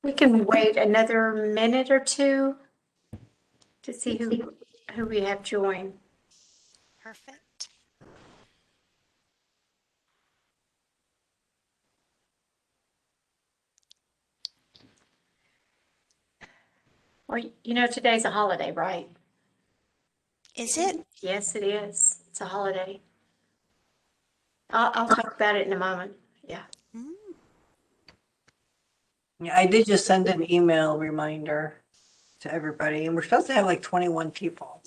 We can wait another minute or two to see who we have join. Perfect. Well, you know, today's a holiday, right? Is it? Yes, it is. It's a holiday. I'll talk about it in a moment. Yeah. Mm. Yeah, I did just send an email reminder to everybody, and we're supposed to have like 21 people.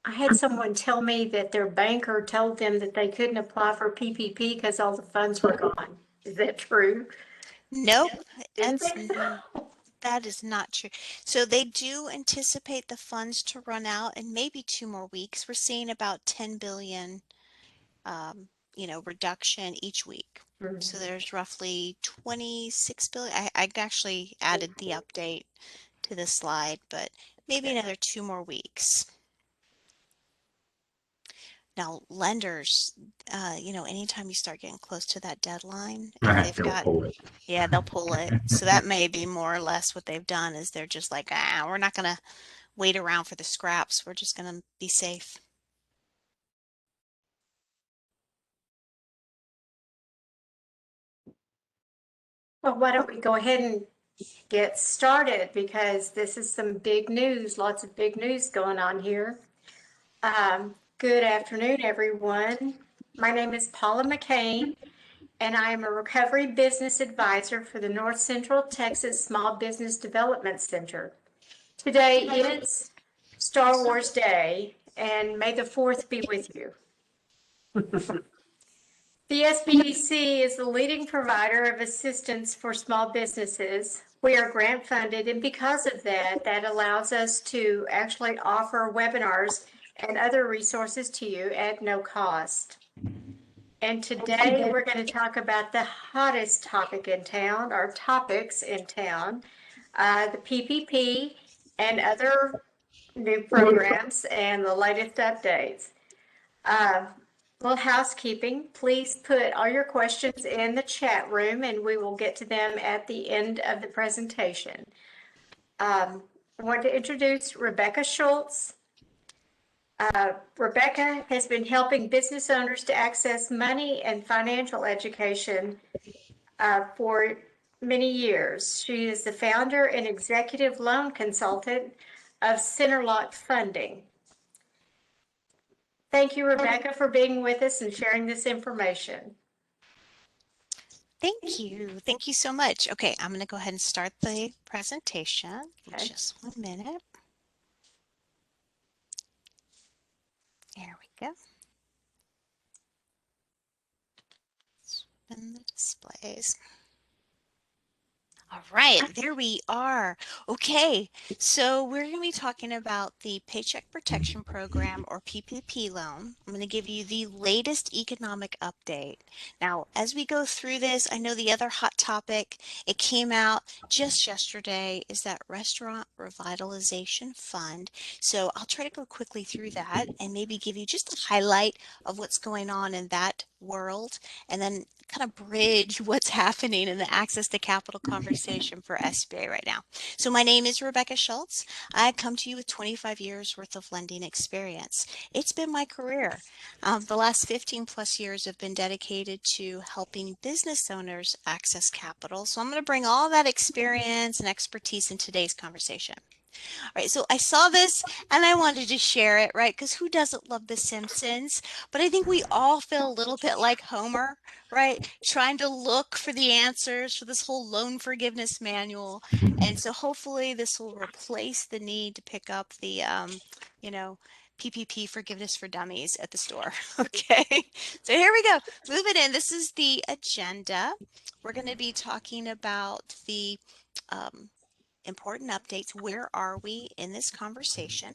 I had someone tell me that their banker told them that they couldn't apply for PPP because all the funds were gone. Is that true? Nope. Didn't That's think so. that is not true. So they do anticipate the funds to run out in maybe 2 more weeks. We're seeing about 10 billion, reduction each week. So Mhm. there's roughly 26 billion. I actually added the update to the slide, but maybe another 2 more weeks. Now, lenders, anytime you start getting close to that deadline, if they've They'll got, pull it. yeah, they'll pull it. So that may be more or less what they've done is they're just like, we're not going to wait around for the scraps. We're just going to be safe. Well, why don't we go ahead and get started because this is some big news, lots of big news going on here. Good afternoon, everyone. My name is Paula McCain, and I am a recovery business advisor for the North Central Texas Small Business Development Center. Today is Star Wars Day, and may the 4th be with you. The SBDC is the leading provider of assistance for small businesses. We are grant funded, and because of that, that allows us to actually offer webinars and other resources to you at no cost. And today we're going to talk about the hottest topic in town, or topics in town, the PPP and other new programs and the latest updates. Little housekeeping, please put all your questions in the chat room and we will get to them at the end of the presentation. I want to introduce Rebecca Schultz. Rebecca has been helping business owners to access money and financial education for many years. She is the founder and executive loan consultant of Centerlock Funding. Thank you, Rebecca, for being with us and sharing this information. Thank you. Thank you so much. Okay, I'm going to go ahead and start the presentation. Okay. Just 1 minute. There we go. Spin the displays. All right, there we are. Okay, so we're going to be talking about the Paycheck Protection Program or PPP loan. I'm going to give you the latest economic update. Now, as we go through this, I know the other hot topic, it came out just yesterday, is that Restaurant Revitalization Fund. So I'll try to go quickly through that and maybe give you just a highlight of what's going on in that world and then kind of bridge what's happening in the access to capital conversation for SBA right now. So my name is Rebecca Schultz. I come to you with 25 years worth of lending experience. It's been my career. The last 15 plus years have been dedicated to helping business owners access capital. So I'm going to bring all that experience and expertise in today's conversation. All right, so I saw this and I wanted to share it, right? Because who doesn't love The Simpsons? But I think we all feel a little bit like Homer, right? Trying to look for the answers for this whole loan forgiveness manual. And so hopefully this will replace the need to pick up the, PPP Forgiveness for Dummies at the store. Okay, so here we go. Moving in. This is the agenda. We're going to be talking about the important updates. Where are we in this conversation?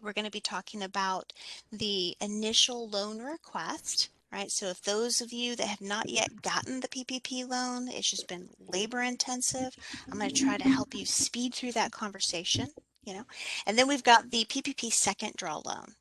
We're going to be talking about the initial loan request, right? So if those of you that have not yet gotten the PPP loan, it's just been labor intensive, I'm going to try to help you speed through that conversation, you know. And then we've got the PPP second draw loan.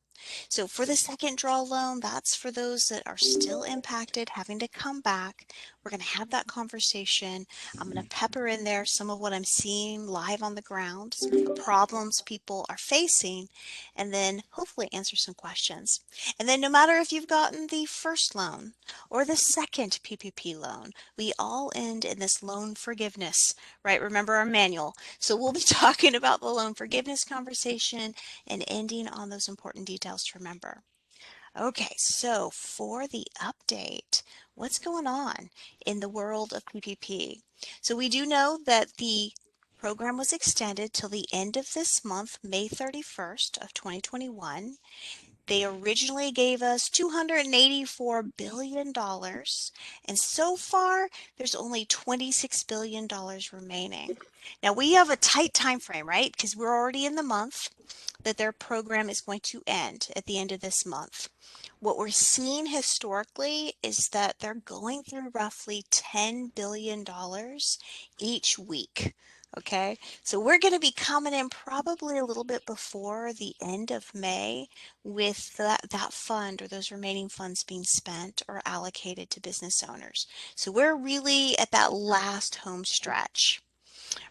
So for the second draw loan, that's for those that are still impacted, having to come back. We're going to have that conversation. I'm going to pepper in there some of what I'm seeing live on the ground, some of the problems people are facing, and then hopefully answer some questions. And then no matter if you've gotten the first loan or the second PPP loan, we all end in this loan forgiveness, right? Remember our manual. So we'll be talking about the loan forgiveness conversation and ending on those important details to remember. Okay, so for the update, what's going on in the world of PPP? So we do know that the program was extended till the end of this month, May 31st of 2021. They originally gave us $284 billion, and so far there's only $26 billion remaining. Now we have a tight time frame, right? Because we're already in the month that their program is going to end at the end of this month. What we're seeing historically is that they're going through roughly $10 billion each week. Okay, so we're going to be coming in probably a little bit before the end of May with that fund or those remaining funds being spent or allocated to business owners. So we're really at that last home stretch.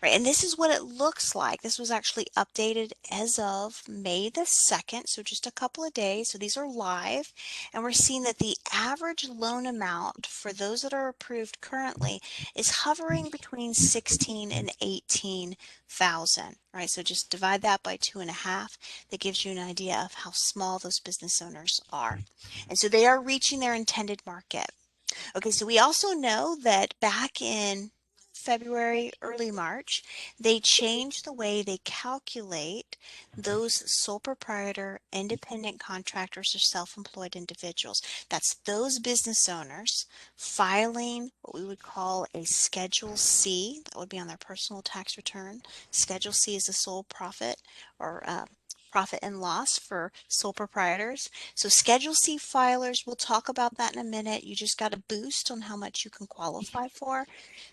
Right, and this is what it looks like. This was actually updated as of May the 2nd, so just a couple of days. So these are live, and we're seeing that the average loan amount for those that are approved currently is hovering between 16 and 18,000. Right, so just divide that by 2.5. That gives you an idea of how small those business owners are. And so they are reaching their intended market. Okay, so we also know that back in February, early March, they changed the way they calculate those sole proprietor, independent contractors, or self-employed individuals. That's those business owners filing what we would call a Schedule C. That would be on their personal tax return. Schedule C is a sole profit or profit and loss for sole proprietors. So Schedule C filers, we'll talk about that in a minute. You just got a boost on how much you can qualify for.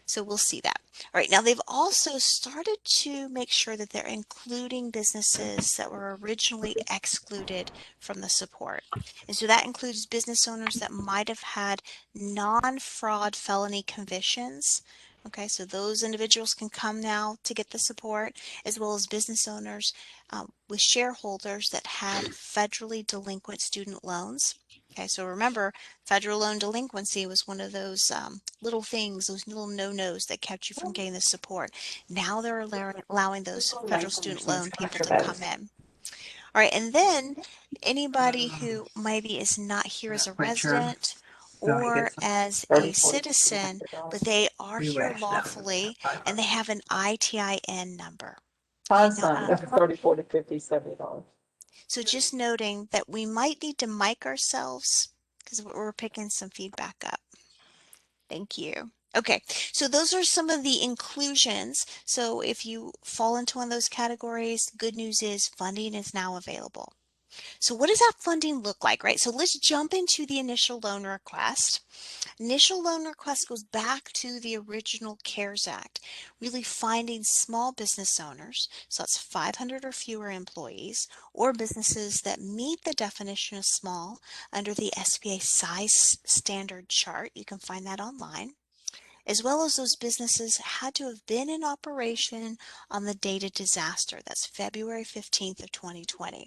So we'll see that. All right, now they've also started to make sure that they're including businesses that were originally excluded from the support. And so that includes business owners that might have had non-fraud felony convictions. Okay, so those individuals can come now to get the support, as well as business owners with shareholders that had federally delinquent student loans. Okay, so remember, federal loan delinquency was one of those little things, those little no-nos that kept you from getting the support. Now they're allowing those federal student loan people to come in. All right, and then anybody who maybe is not here as a resident or as a citizen, but they are here lawfully and they have an ITIN number. Now, $34 to $50, $70. so just noting that we might need to mic ourselves because we're picking some feedback up. Thank you. Okay, so those are some of the inclusions. So if you fall into one of those categories, good news is funding is now available. So what does that funding look like, right? So let's jump into the initial loan request. Initial loan request goes back to the original CARES Act, really finding small business owners, so that's 500 or fewer employees, or businesses that meet the definition of small under the SBA size standard chart. You can find that online. As well as those businesses had to have been in operation on the date of disaster. That's February 15th of 2020.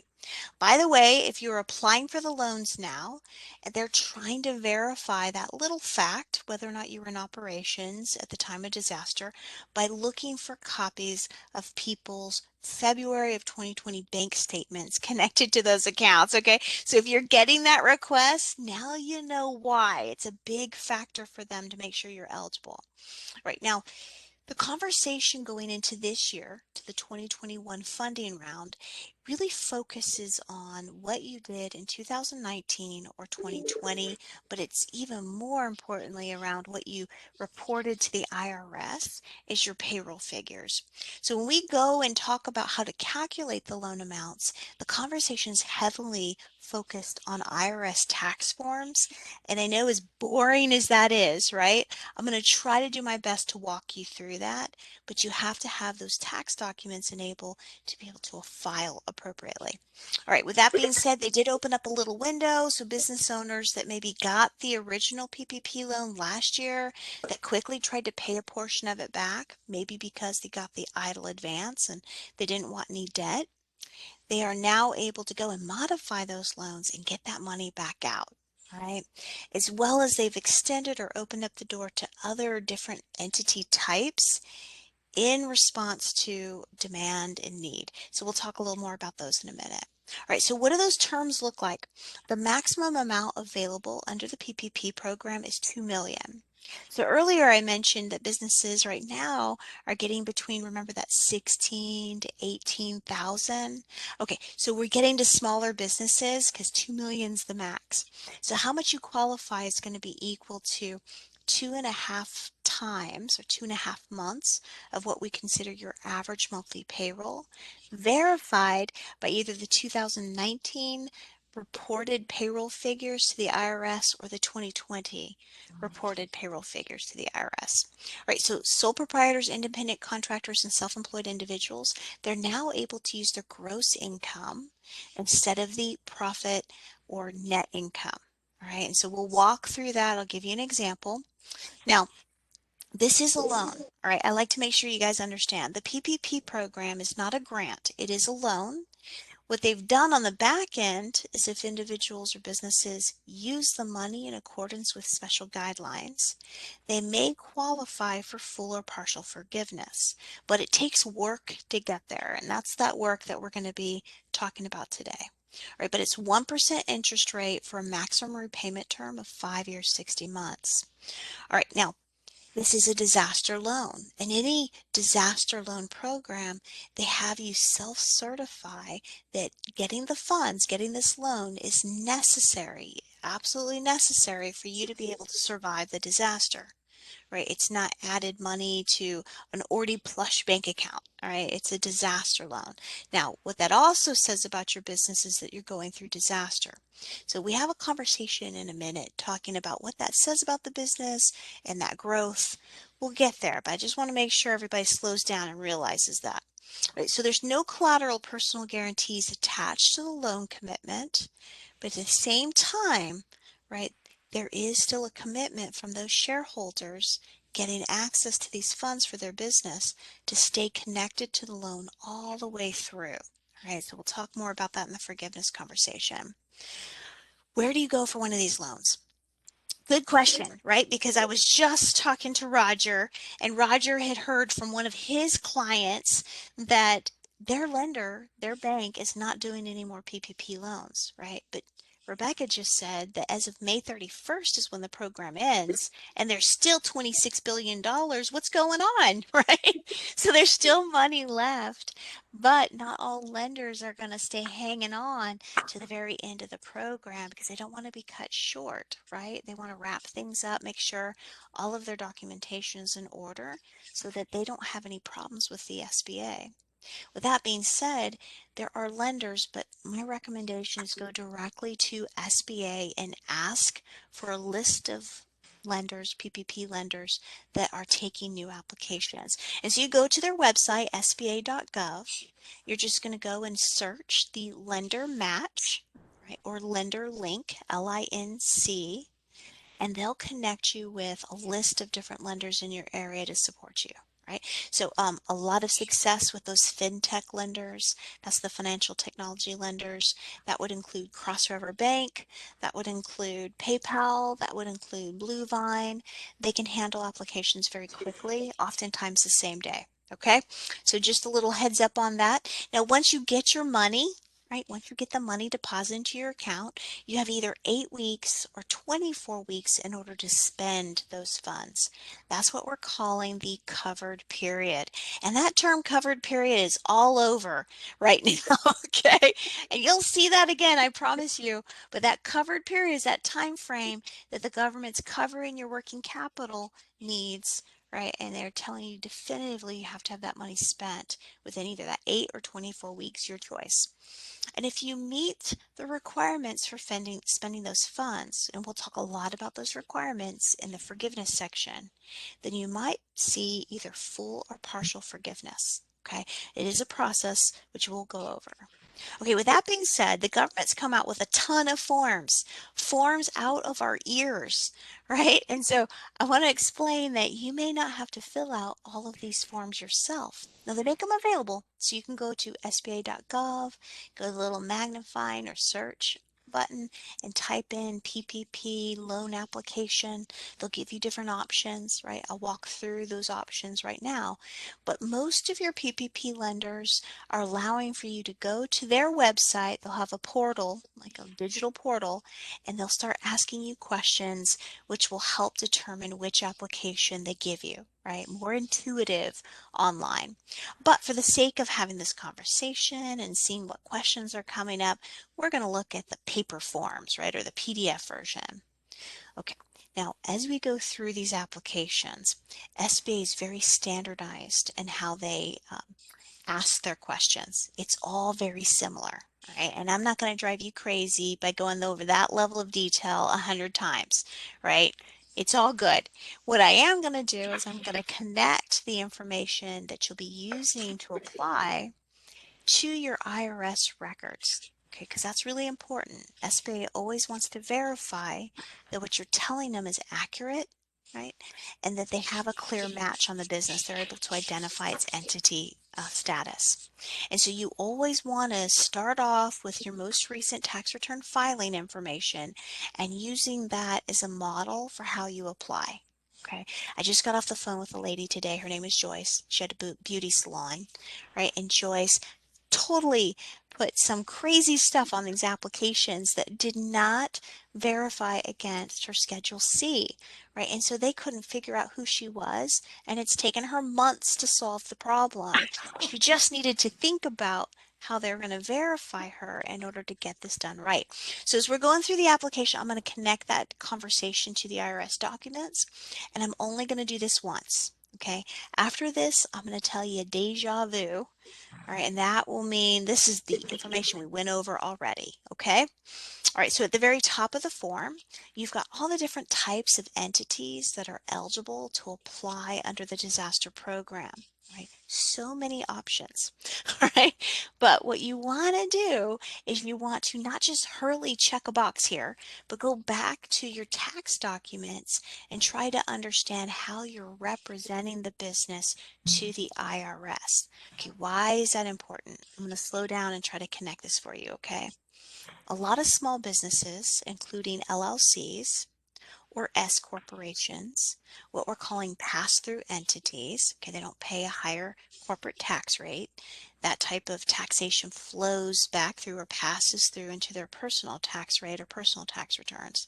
By the way, if you're applying for the loans now, and they're trying to verify that little fact, whether or not you were in operations at the time of disaster, by looking for copies of people's February of 2020 bank statements connected to those accounts, okay? So if you're getting that request, now you know why. It's a big factor for them to make sure you're eligible. Right now, the conversation going into this year, to the 2021 funding round, really focuses on what you did in 2019 or 2020, but it's even more importantly around what you reported to the IRS is your payroll figures. So when we go and talk about how to calculate the loan amounts, the conversation is heavily focused on IRS tax forms. And I know as boring as that is, right? I'm going to try to do my best to walk you through that, but you have to have those tax documents enabled to be able to file appropriately. All right, with that being said, they did open up a little window, so business owners that maybe got the original PPP loan last year that quickly tried to pay a portion of it back, maybe because they got the EIDL advance and they didn't want any debt, they are now able to go and modify those loans and get that money back out. All right, as well as they've extended or opened up the door to other different entity types in response to demand and need. So we'll talk a little more about those in a minute. All right, so what do those terms look like? The maximum amount available under the PPP program is $2 million. So earlier I mentioned that businesses right now are getting between, remember that 16 to 18,000. Okay, so we're getting to smaller businesses because 2 million is the max. So how much you qualify is going to be equal to 2.5 times or 2.5 months of what we consider your average monthly payroll, verified by either the 2019 reported payroll figures to the IRS or the 2020 reported payroll figures to the IRS. All right, so sole proprietors, independent contractors, and self-employed individuals, they're now able to use their gross income instead of the profit or net income. All right, and so we'll walk through that. I'll give you an example. Now, this is a loan. All right, I like to make sure you guys understand. The PPP program is not a grant. It is a loan. What they've done on the back end is if individuals or businesses use the money in accordance with special guidelines, they may qualify for full or partial forgiveness. But it takes work to get there, and that's that work that we're going to be talking about today. All right, but it's 1% interest rate for a maximum repayment term of 5 years, 60 months. All right, now this is a disaster loan. In any disaster loan program, they have you self-certify that getting the funds, getting this loan is necessary, absolutely necessary for you to be able to survive the disaster. Right? It's not added money to an already plush bank account. All right? It's a disaster loan. Now, what that also says about your business is that you're going through disaster. So we have a conversation in a minute talking about what that says about the business and that growth. We'll get there, but I just want to make sure everybody slows down and realizes that. Right, so there's no collateral personal guarantees attached to the loan commitment, but at the same time, right, there is still a commitment from those shareholders getting access to these funds for their business to stay connected to the loan all the way through. All right, so we'll talk more about that in the forgiveness conversation. Where do you go for one of these loans? Good question, right? Because I was just talking to Roger, and Roger had heard from one of his clients that their lender, their bank, is not doing any more PPP loans, right? But Rebecca just said that as of May 31st is when the program ends, and there's still $26 billion. What's going on, right? So there's still money left, but not all lenders are going to stay hanging on to the very end of the program because they don't want to be cut short, right? They want to wrap things up, make sure all of their documentation is in order so that they don't have any problems with the SBA. With that being said, there are lenders, but my recommendation is go directly to SBA and ask for a list of lenders, PPP lenders that are taking new applications. And so you go to their website, sba.gov. You're just going to go and search the lender match, right, or lender link, LINC, and they'll connect you with a list of different lenders in your area to support you. Right? So a lot of success with those fintech lenders. That's the financial technology lenders. That would include Cross River Bank. That would include PayPal. That would include Bluevine. They can handle applications very quickly, oftentimes the same day. Okay, so just a little heads up on that. Now, once you get your money, right? Once you get the money deposited into your account, you have either 8 weeks or 24 weeks in order to spend those funds. That's what we're calling the covered period. And that term covered period is all over right now, okay? And you'll see that again, I promise you. But that covered period is that time frame that the government's covering your working capital needs, right? And they're telling you definitively you have to have that money spent within either that 8 or 24 weeks, your choice. And if you meet the requirements for spending those funds, and we'll talk a lot about those requirements in the forgiveness section, then you might see either full or partial forgiveness. Okay, it is a process which we'll go over. Okay, with that being said, the government's come out with a ton of forms out of our ears, right? And so I want to explain that you may not have to fill out all of these forms yourself. Now they make them available, so you can go to sba.gov, go to the little magnifying or search button and type in PPP loan application. They'll give you different options, right? I'll walk through those options right now. But most of your PPP lenders are allowing for you to go to their website. They'll have a portal, like a digital portal, and they'll start asking you questions which will help determine which application they give you, right? More intuitive online. But for the sake of having this conversation and seeing what questions are coming up, we're going to look at the paper forms, right, or the PDF version. Okay. Now, as we go through these applications, SBA is very standardized in how they ask their questions. It's all very similar, right? And I'm not going to drive you crazy by going over that level of detail 100 times, right? It's all good. What I am going to do is I'm going to connect the information that you'll be using to apply to your IRS records. Okay, because that's really important. SBA always wants to verify that what you're telling them is accurate, right? And that they have a clear match on the business. They're able to identify its entity status. And so you always want to start off with your most recent tax return filing information and using that as a model for how you apply. Okay, I just got off the phone with a lady today. Her name is Joyce. She had a beauty salon, right? And Joyce totally put some crazy stuff on these applications that did not verify against her Schedule C, right? And so they couldn't figure out who she was, and it's taken her months to solve the problem. She just needed to think about how they're going to verify her in order to get this done right. So as we're going through the application, I'm going to connect that conversation to the IRS documents, and I'm only going to do this once. Okay, after this, I'm going to tell you a deja vu. All right, and that will mean this is the information we went over already, okay? All right, so at the very top of the form, you've got all the different types of entities that are eligible to apply under the disaster program, right? So many options, all right? But what you want to do is you want to not just hurriedly check a box here, but go back to your tax documents and try to understand how you're representing the business to the IRS. Okay, why is that important? I'm going to slow down and try to connect this for you, okay? A lot of small businesses, including LLCs or S corporations, what we're calling pass-through entities, okay, they don't pay a higher corporate tax rate. That type of taxation flows back through or passes through into their personal tax rate or personal tax returns.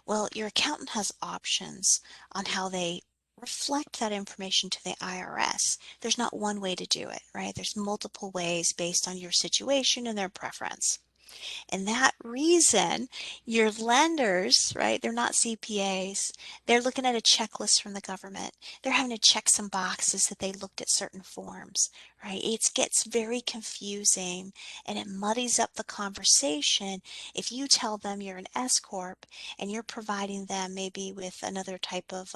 Well, your accountant has options on how they reflect that information to the IRS. There's not one way to do it, right? There's multiple ways based on your situation and their preference. And that reason, your lenders, right, they're not CPAs. They're looking at a checklist from the government. They're having to check some boxes that they looked at certain forms, right? It gets very confusing and it muddies up the conversation if you tell them you're an S Corp and you're providing them maybe with another type of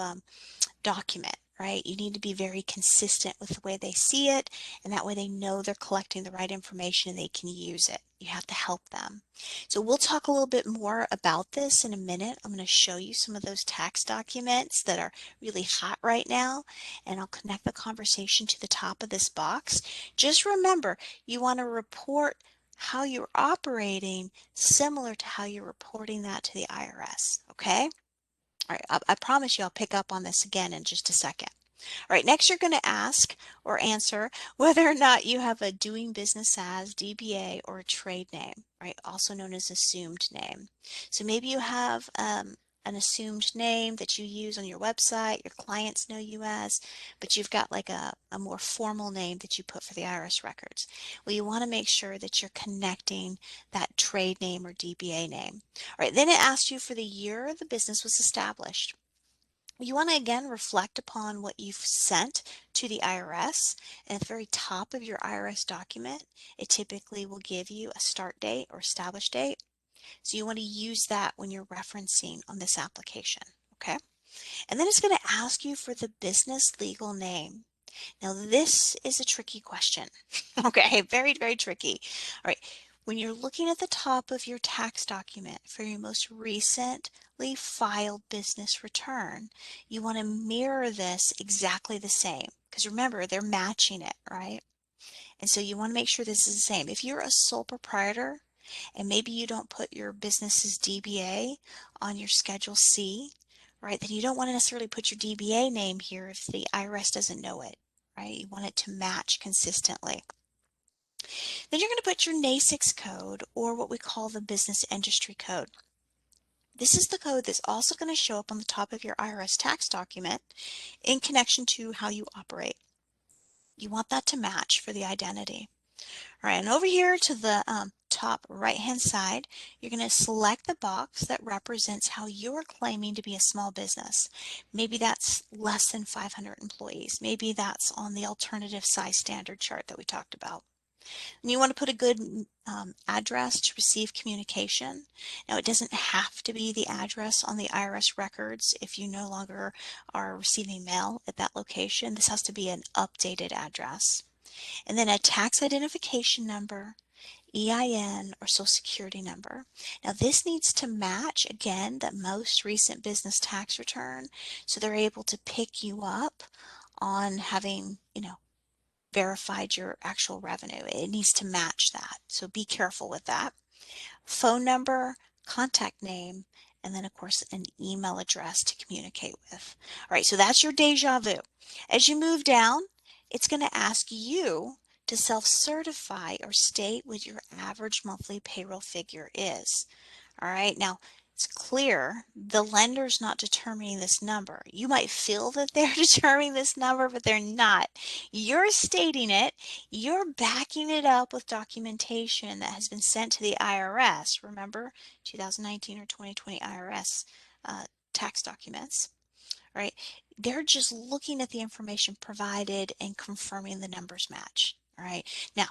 document, right? You need to be very consistent with the way they see it, and that way they know they're collecting the right information and they can use it. You have to help them. So we'll talk a little bit more about this in a minute. I'm going to show you some of those tax documents that are really hot right now, and I'll connect the conversation to the top of this box. Just remember, you want to report how you're operating similar to how you're reporting that to the IRS, okay? All right, I promise you I'll pick up on this again in just a second. All right, next you're going to ask or answer whether or not you have a doing business as DBA or a trade name, right? Also known as assumed name. So maybe you have an assumed name that you use on your website, your clients know you as, but you've got like a more formal name that you put for the IRS records. Well, you want to make sure that you're connecting that trade name or DBA name. All right, then it asks you for the year the business was established. You want to again reflect upon what you've sent to the IRS, and at the very top of your IRS document, it typically will give you a start date or established date. So you want to use that when you're referencing on this application, okay? And then it's going to ask you for the business legal name. Now this is a tricky question, okay? Very, very tricky. All right, when you're looking at the top of your tax document for your most recently filed business return, you want to mirror this exactly the same because remember, they're matching it, right? And so you want to make sure this is the same. If you're a sole proprietor and maybe you don't put your business's DBA on your Schedule C, right, then you don't want to necessarily put your DBA name here if the IRS doesn't know it, right? You want it to match consistently. Then you're going to put your NAICS code or what we call the business industry code. This is the code that's also going to show up on the top of your IRS tax document in connection to how you operate. You want that to match for the identity. All right, and over here to the top right-hand side, you're going to select the box that represents how you're claiming to be a small business. Maybe that's less than 500 employees. Maybe that's on the alternative size standard chart that we talked about. And you want to put a good address to receive communication. Now, it doesn't have to be the address on the IRS records if you no longer are receiving mail at that location. This has to be an updated address. And then a tax identification number, EIN, or Social Security number. Now this needs to match, again, the most recent business tax return, so they're able to pick you up on having, verified your actual revenue. It needs to match that, so be careful with that. Phone number, contact name, and then of course an email address to communicate with. All right, so that's your deja vu. As you move down, it's going to ask you to self-certify or state what your average monthly payroll figure is. All right, now it's clear the lender's not determining this number. You might feel that they're determining this number, but they're not. You're stating it, you're backing it up with documentation that has been sent to the IRS. Remember, 2019 or 2020 IRS tax documents, right? They're just looking at the information provided and confirming the numbers match, all right? Now,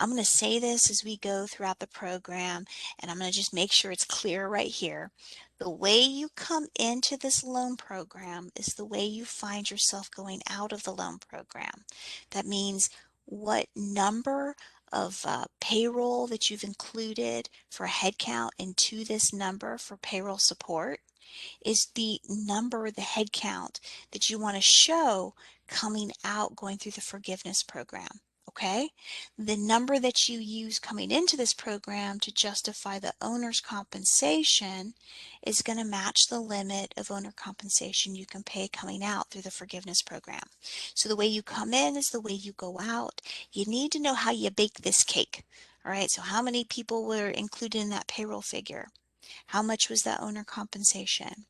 I'm going to say this as we go throughout the program, and I'm going to just make sure it's clear right here. The way you come into this loan program is the way you find yourself going out of the loan program. That means what number of payroll that you've included for a head count into this number for payroll support is the number, the head count that you want to show coming out going through the forgiveness program. Okay, the number that you use coming into this program to justify the owner's compensation is going to match the limit of owner compensation you can pay coming out through the forgiveness program. So the way you come in is the way you go out. You need to know how you bake this cake. All right, so how many people were included in that payroll figure? How much was that owner compensation?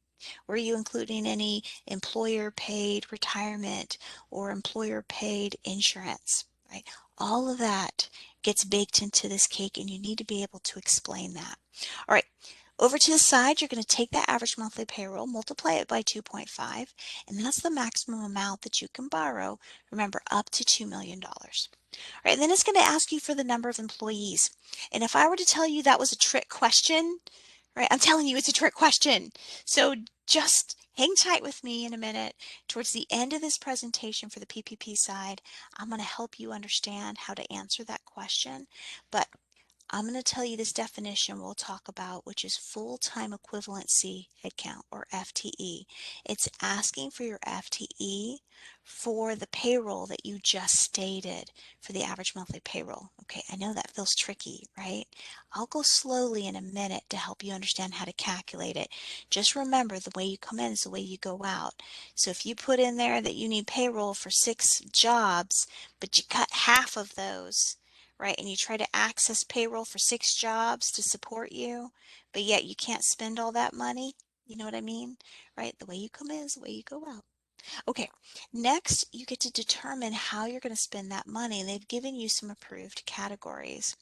Were you including any employer paid retirement or employer paid insurance? Right? All of that gets baked into this cake and you need to be able to explain that. All right, over to the side, you're going to take that average monthly payroll, multiply it by 2.5, and that's the maximum amount that you can borrow. Remember, up to $2 million. All right, then it's going to ask you for the number of employees. And if I were to tell you that was a trick question, right, I'm telling you it's a trick question. So just hang tight with me in a minute. Towards the end of this presentation for the PPP side, I'm going to help you understand how to answer that question. But I'm going to tell you this definition we'll talk about, which is full-time equivalency headcount, or FTE. It's asking for your FTE for the payroll that you just stated for the average monthly payroll. Okay, I know that feels tricky, right? I'll go slowly in a minute to help you understand how to calculate it. Just remember, the way you come in is the way you go out. So if you put in there that you need payroll for 6 jobs, but you cut half of those, right, and you try to access payroll for 6 jobs to support you, but yet you can't spend all that money, you know what I mean, right? The way you come in is the way you go out. Okay, next you get to determine how you're going to spend that money, and they've given you some approved categories.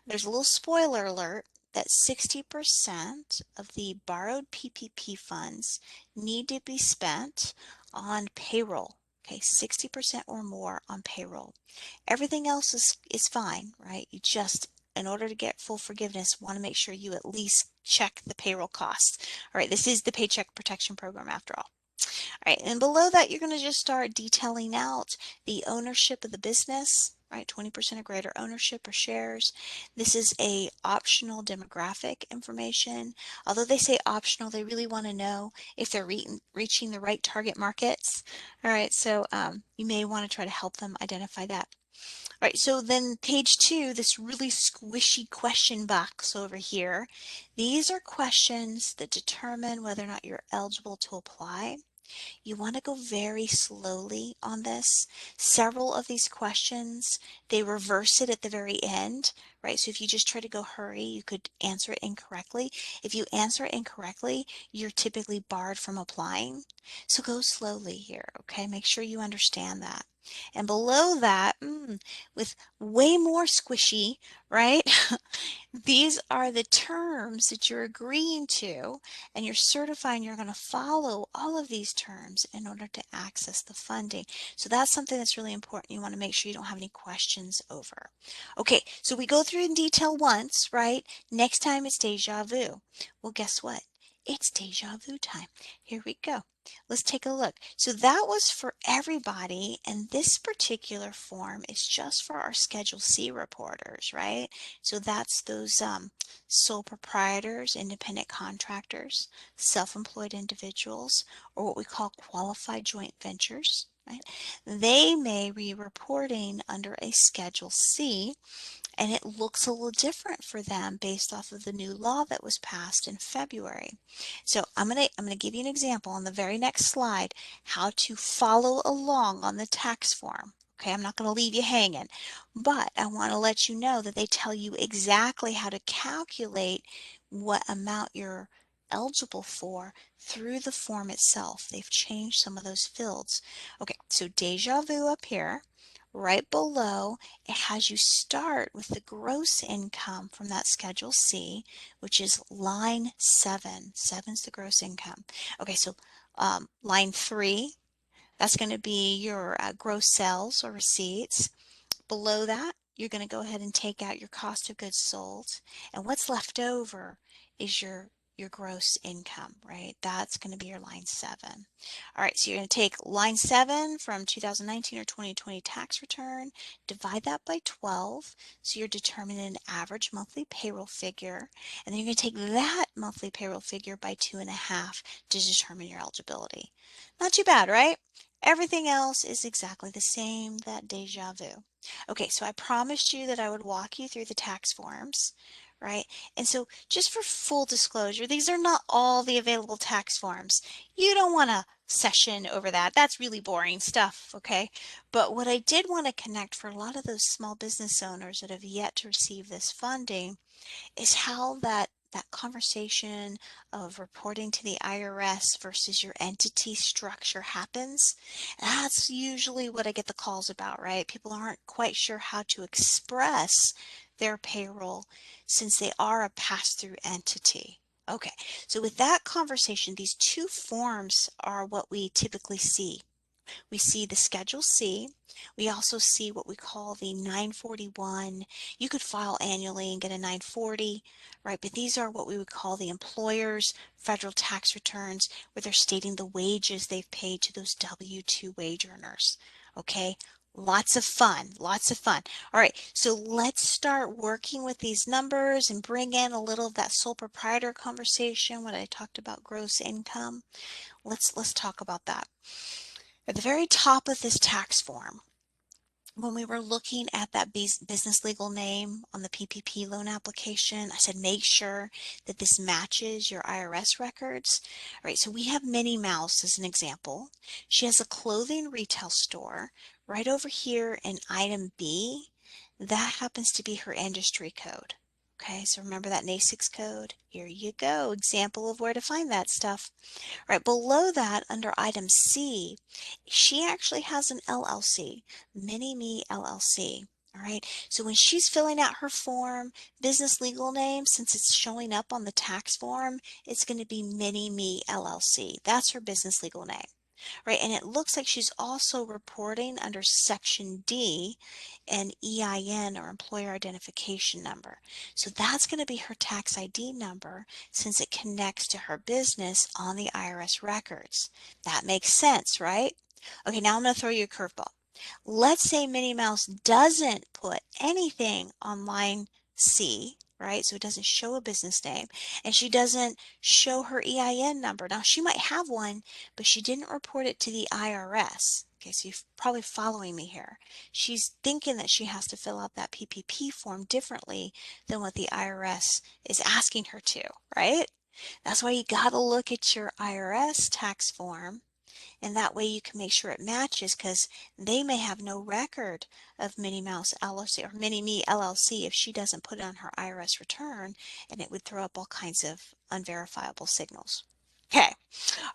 There's a little spoiler alert that 60% of the borrowed PPP funds need to be spent on payroll. Okay, 60% or more on payroll. Everything else is fine, right? You just, in order to get full forgiveness, want to make sure you at least check the payroll costs. All right, this is the Paycheck Protection Program after all. All right, and below that, you're going to just start detailing out the ownership of the business, right? 20% or greater ownership or shares. This is a optional demographic information. Although they say optional, they really want to know if they're reaching the right target markets. All right, so you may want to try to help them identify that. All right, so then page 2, this really squishy question box over here. These are questions that determine whether or not you're eligible to apply. You want to go very slowly on this. Several of these questions, they reverse it at the very end, right? So if you just try to go hurry, you could answer it incorrectly. If you answer it incorrectly, you're typically barred from applying. So go slowly here, okay? Make sure you understand that. And below that, with way more squishy, right? These are the terms that you're agreeing to, and you're certifying you're going to follow all of these terms in order to access the funding. So that's something that's really important. You want to make sure you don't have any questions over. Okay, so we go through in detail once, right? Next time it's deja vu. Well, guess what? It's deja vu time. Here we go. Let's take a look. So that was for everybody, and this particular form is just for our Schedule C reporters, right? So that's those sole proprietors, independent contractors, self-employed individuals, or what we call qualified joint ventures, right? They may be reporting under a Schedule C, and it looks a little different for them based off of the new law that was passed in February. So I'm gonna give you an example on the very next slide how to follow along on the tax form. Okay, I'm not going to leave you hanging, but I want to let you know that they tell you exactly how to calculate what amount you're eligible for through the form itself. They've changed some of those fields. Okay, so deja vu up here. Right below, it has you start with the gross income from that Schedule C, which is line 7. 7's the gross income. Okay, so line 3, that's going to be your gross sales or receipts. Below that, you're going to go ahead and take out your cost of goods sold. And what's left over is your gross income, right? That's going to be your line 7. All right, so you're going to take line 7 from 2019 or 2020 tax return, divide that by 12, so you're determining an average monthly payroll figure, and then you're going to take that monthly payroll figure by 2.5 to determine your eligibility. Not too bad, right? Everything else is exactly the same, that deja vu. Okay, so I promised you that I would walk you through the tax forms, right? And so just for full disclosure, these are not all the available tax forms. You don't want to session over that. That's really boring stuff, okay? But what I did want to connect for a lot of those small business owners that have yet to receive this funding is how that conversation of reporting to the IRS versus your entity structure happens. That's usually what I get the calls about, right? People aren't quite sure how to express their payroll since they are a pass-through entity. Okay, so with that conversation, these two forms are what we typically see. We see the Schedule C. We also see what we call the 941. You could file annually and get a 940, right? But these are what we would call the employer's federal tax returns, where they're stating the wages they've paid to those W-2 wage earners. Okay, Lots of fun, lots of fun. All right, so let's start working with these numbers and bring in a little of that sole proprietor conversation when I talked about gross income. Let's talk about that. At the very top of this tax form, when we were looking at that business legal name on the PPP loan application, I said make sure that this matches your IRS records. All right, so we have Minnie Mouse as an example. She has a clothing retail store right over here in item B. That happens to be her industry code. Okay, so remember that NAICS code? Here you go, example of where to find that stuff. Right below that, under item C, she actually has an LLC, Mini Me LLC. All right, so when she's filling out her form, business legal name, since it's showing up on the tax form, it's going to be Mini Me LLC. That's her business legal name. Right, and it looks like she's also reporting under Section D an EIN or employer identification number. So that's going to be her tax ID number since it connects to her business on the IRS records. That makes sense, right? Okay, now I'm going to throw you a curveball. Let's say Minnie Mouse doesn't put anything on line C, right? So it doesn't show a business name, and she doesn't show her EIN number. Now, she might have one, but she didn't report it to the IRS. Okay, so you're probably following me here. She's thinking that she has to fill out that PPP form differently than what the IRS is asking her to, right? That's why you got to look at your IRS tax form, and that way you can make sure it matches because they may have no record of Minnie Mouse LLC or Mini Me LLC if she doesn't put it on her IRS return, and it would throw up all kinds of unverifiable signals. Okay,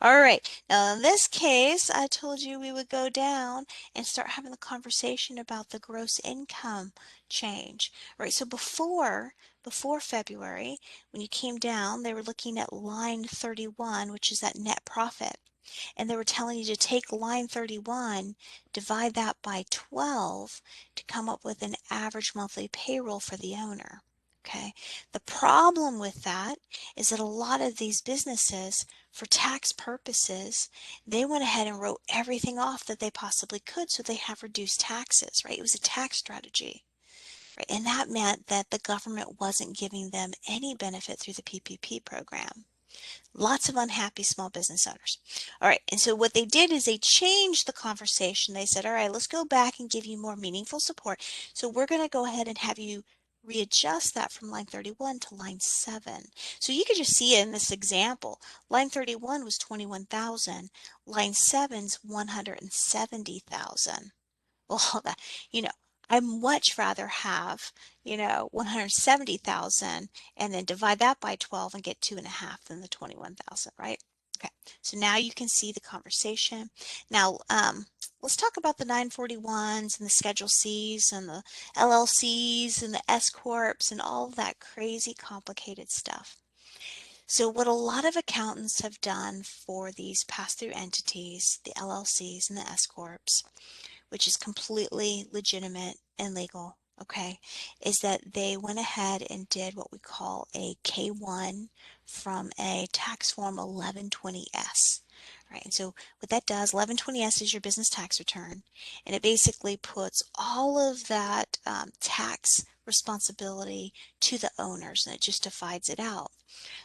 all right. Now in this case, I told you we would go down and start having the conversation about the gross income change. All right, so before February, when you came down, they were looking at line 31, which is that net profit. And they were telling you to take line 31, divide that by 12 to come up with an average monthly payroll for the owner. Okay. The problem with that is that a lot of these businesses, for tax purposes, they went ahead and wrote everything off that they possibly could so they have reduced taxes, right? It was a tax strategy. Right? And that meant that the government wasn't giving them any benefit through the PPP program. Lots of unhappy small business owners. All right, and so what they did is they changed the conversation. They said, all right, let's go back and give you more meaningful support. So we're going to go ahead and have you readjust that from line 31 to line 7. So you could just see in this example, line 31 was 21,000, line 7's 170,000. Well, that, you know, I'd much rather have, 170,000 and then divide that by 12 and get 2.5 than the 21,000, right? Okay, so now you can see the conversation. Now, let's talk about the 941s and the Schedule Cs and the LLCs and the S Corps and all of that crazy complicated stuff. So what a lot of accountants have done for these pass-through entities, the LLCs and the S Corps, which is completely legitimate and legal, okay, is that they went ahead and did what we call a K1 from a tax form 1120S. Right, and so what that does, 1120S is your business tax return, and it basically puts all of that tax responsibility to the owners, and it just divides it out.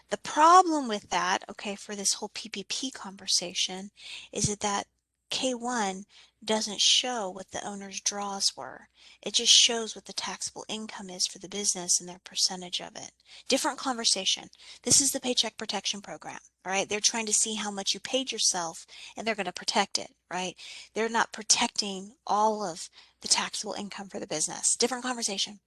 The problem with that, okay, for this whole PPP conversation, is that K1 doesn't show what the owner's draws were. It just shows what the taxable income is for the business and their percentage of it. Different conversation. This is the Paycheck Protection Program, all right? They're trying to see how much you paid yourself and they're going to protect it, right? They're not protecting all of the taxable income for the business. Different conversation.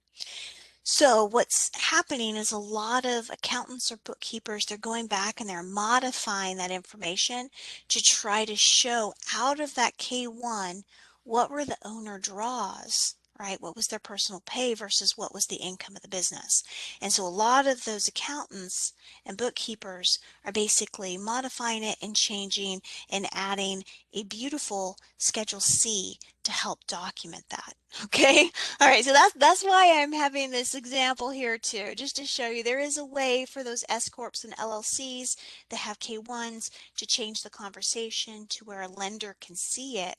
So what's happening is a lot of accountants or bookkeepers, they're going back and they're modifying that information to try to show out of that K1 what were the owner draws, right? What was their personal pay versus what was the income of the business. And so a lot of those accountants and bookkeepers are basically modifying it and changing and adding a beautiful Schedule C to help document that. Okay. All right. So that's why I'm having this example here too, just to show you there is a way for those S Corps and LLCs that have K1s to change the conversation to where a lender can see it.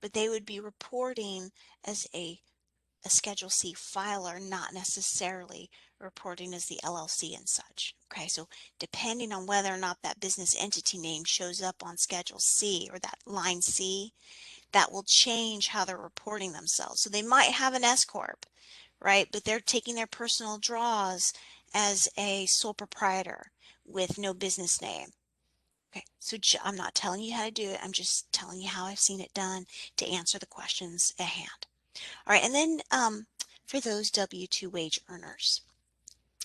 but they would be reporting as a Schedule C filer, not necessarily reporting as the LLC and such. Okay, so depending on whether or not that business entity name shows up on Schedule C or that line C, that will change how they're reporting themselves. So they might have an S corp, right? But they're taking their personal draws as a sole proprietor with no business name. Okay, so I'm not telling you how to do it. I'm just telling you how I've seen it done to answer the questions at hand. All right, and then for those W-2 wage earners,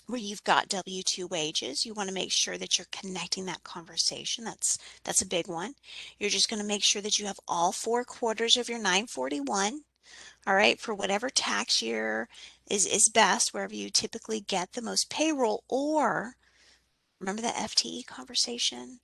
where you've got W-2 wages, you want to make sure that you're connecting that conversation. That's a big one. You're just going to make sure that you have all 4 quarters of your 941, all right, for whatever tax year is best, wherever you typically get the most payroll, or remember that FTE conversation?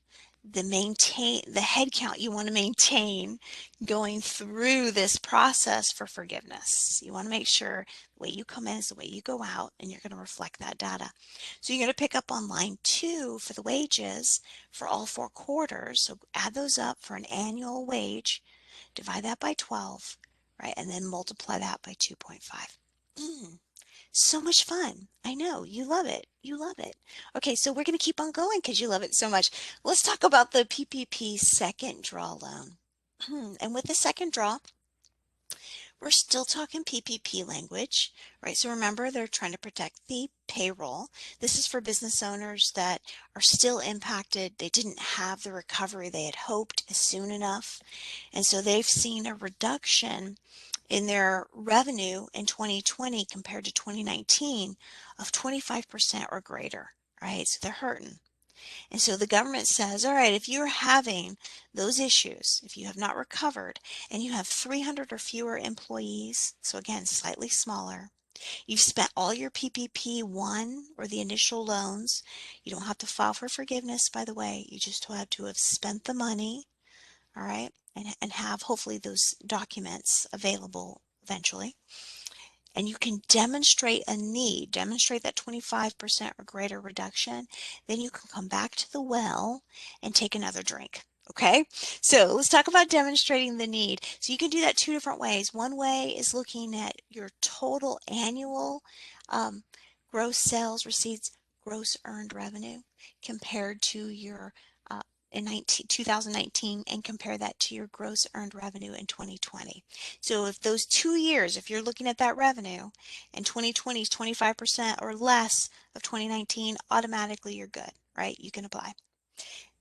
The head count you want to maintain going through this process for forgiveness. You want to make sure the way you come in is the way you go out, and you're going to reflect that data. So you're going to pick up on line 2 for the wages for all 4 quarters. So add those up for an annual wage, divide that by 12, right? And then multiply that by 2.5. So much fun. I know you love it. You love it. Okay, so we're going to keep on going because you love it so much. Let's talk about the PPP second draw loan. And with the second draw, we're still talking PPP language, right? So remember, they're trying to protect the payroll. This is for business owners that are still impacted. They didn't have the recovery they had hoped soon enough. And so they've seen a reduction in their revenue in 2020 compared to 2019 of 25% or greater, right? So they're hurting. And so the government says, all right, if you're having those issues, if you have not recovered and you have 300 or fewer employees, so again, slightly smaller, you've spent all your PPP 1 or the initial loans, you don't have to file for forgiveness, by the way, you just have to have spent the money, all right, and have hopefully those documents available eventually. And you can demonstrate a need, demonstrate that 25% or greater reduction, then you can come back to the well and take another drink. Okay, so let's talk about demonstrating the need. So you can do that 2 different ways. One way is looking at your total annual gross sales receipts, gross earned revenue compared to your in 2019, and compare that to your gross earned revenue in 2020. So if those 2 years, if you're looking at that revenue and 2020 is 25% or less of 2019, automatically you're good, right? You can apply.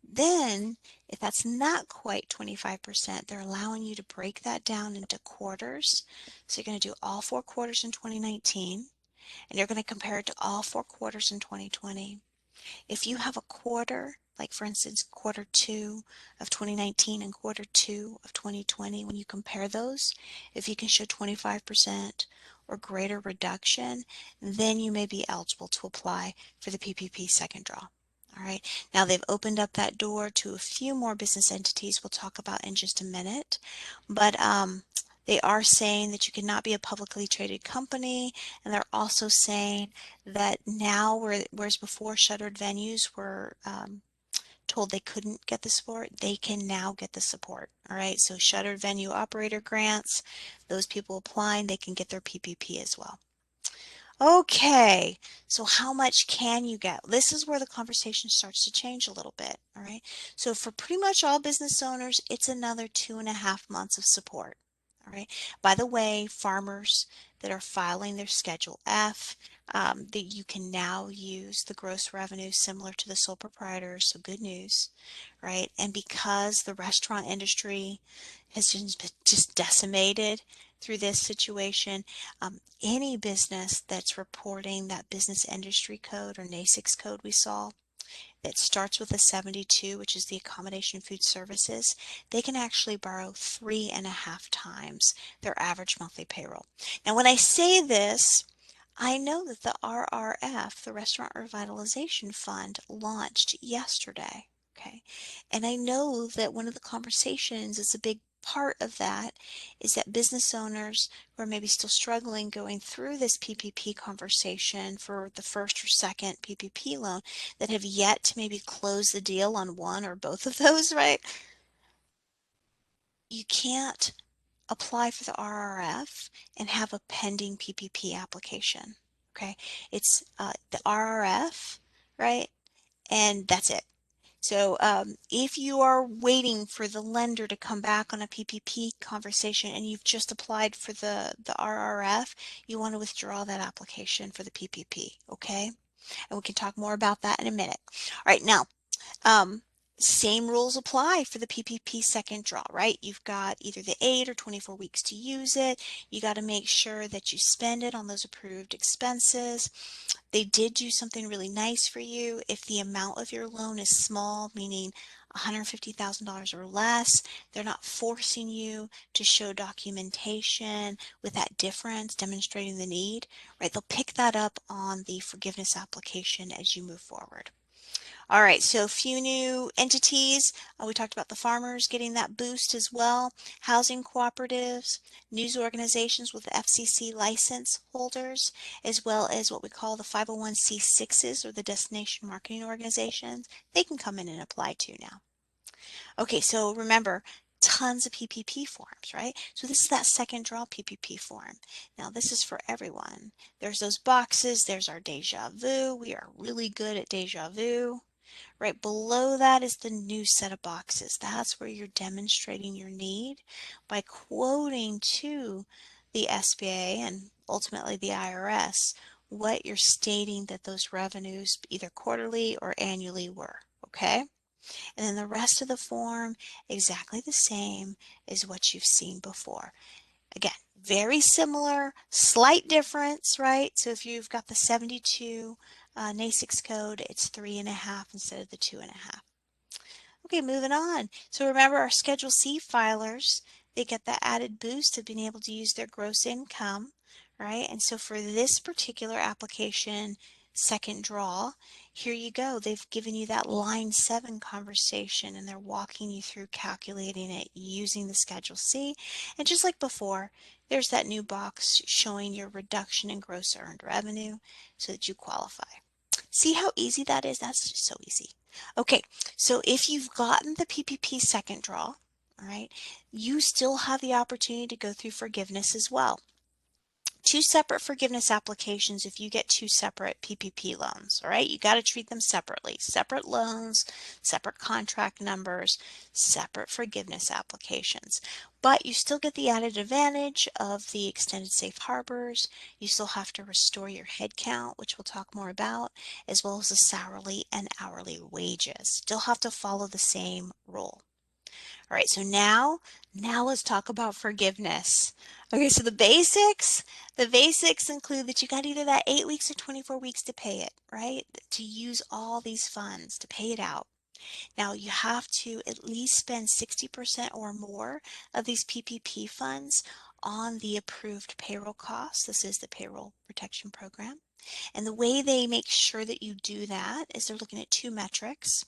Then if that's not quite 25%, they're allowing you to break that down into quarters. So you're going to do all 4 quarters in 2019, and you're going to compare it to all 4 quarters in 2020. If you have a quarter, like for instance, quarter 2 of 2019 and quarter 2 of 2020, when you compare those, if you can show 25% or greater reduction, then you may be eligible to apply for the PPP second draw. All right. Now they've opened up that door to a few more business entities we'll talk about in just a minute, but they are saying that you cannot be a publicly traded company, and they're also saying that now, whereas before shuttered venues were told they couldn't get the support, they can now get the support. All right, so shuttered venue operator grants, those people applying, they can get their PPP as well. Okay, so how much can you get? This is where the conversation starts to change a little bit, all right? So for pretty much all business owners, it's another 2.5 months of support, all right? By the way, farmers that are filing their Schedule F, that you can now use the gross revenue similar to the sole proprietors, so good news, right? And because the restaurant industry has just decimated through this situation, any business that's reporting that business industry code or NAICS code we saw that starts with a 72, which is the accommodation food services, they can actually borrow 3.5 times their average monthly payroll. Now, when I say this, I know that the RRF, the Restaurant Revitalization Fund, launched yesterday. Okay. And I know that one of the conversations is a big part of that is that business owners who are maybe still struggling going through this PPP conversation for the first or second PPP loan that have yet to maybe close the deal on one or both of those, right? You can't apply for the RRF and have a pending PPP application. Okay, it's the RRF, right? And that's it. So if you are waiting for the lender to come back on a PPP conversation and you've just applied for the RRF, you want to withdraw that application for the PPP, okay? And we can talk more about that in a minute. All right, now, um, same rules apply for the PPP second draw, right? You've got either the 8 or 24 weeks to use it. You got to make sure that you spend it on those approved expenses. They did do something really nice for you. If the amount of your loan is small, meaning $150,000 or less, they're not forcing you to show documentation with that difference demonstrating the need, right? They'll pick that up on the forgiveness application as you move forward. All right, so a few new entities. We talked about the farmers getting that boost as well. Housing cooperatives, news organizations with FCC license holders, as well as what we call the 501c6s or the destination marketing organizations. They can come in and apply too now. Okay, so remember, tons of PPP forms, right? So this is that second draw PPP form. Now this is for everyone. There's those boxes. There's our deja vu. We are really good at deja vu. Right below that is the new set of boxes. That's where you're demonstrating your need by quoting to the SBA and ultimately the IRS what you're stating that those revenues either quarterly or annually were, okay? And then the rest of the form, exactly the same as what you've seen before. Again, very similar, slight difference, right? So if you've got the 72 NAICS code, it's 3.5 instead of the 2.5. Okay, moving on. So remember our Schedule C filers, they get that added boost of being able to use their gross income, right? And so for this particular application, second draw, here you go. They've given you that line 7 conversation and they're walking you through calculating it using the Schedule C. And just like before, there's that new box showing your reduction in gross earned revenue so that you qualify. See how easy that is? That's just so easy. Okay, so if you've gotten the PPP second draw, all right, you still have the opportunity to go through forgiveness as well. Two separate forgiveness applications if you get two separate PPP loans, all right? You got to treat them separately. Separate loans, separate contract numbers, separate forgiveness applications. But you still get the added advantage of the extended safe harbors. You still have to restore your head count, which we'll talk more about, as well as the salary and hourly wages. Still have to follow the same rule. All right, so now let's talk about forgiveness. Okay, so the basics include that you got either that 8 weeks or 24 weeks to pay it, right? To use all these funds to pay it out. Now you have to at least spend 60% or more of these PPP funds on the approved payroll costs. This is the payroll protection program. And the way they make sure that you do that is they're looking at two metrics.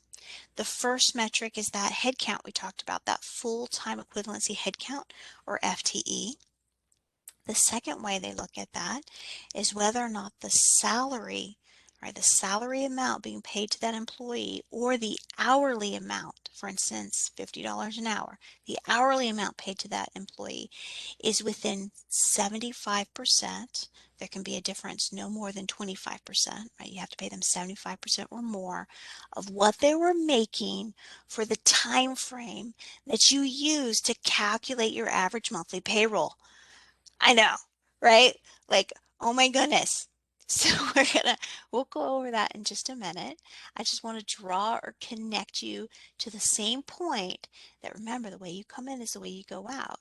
The first metric is that headcount we talked about, that full-time equivalency headcount or FTE. The second way they look at that is whether or not the salary, right, the salary amount being paid to that employee or the hourly amount, for instance, $50 an hour, the hourly amount paid to that employee is within 75%. There can be a difference no more than 25%, right? You have to pay them 75% or more of what they were making for the time frame that you use to calculate your average monthly payroll. I know, right? Like, oh my goodness. So we'll go over that in just a minute. I just want to draw or connect you to the same point that remember the way you come in is the way you go out.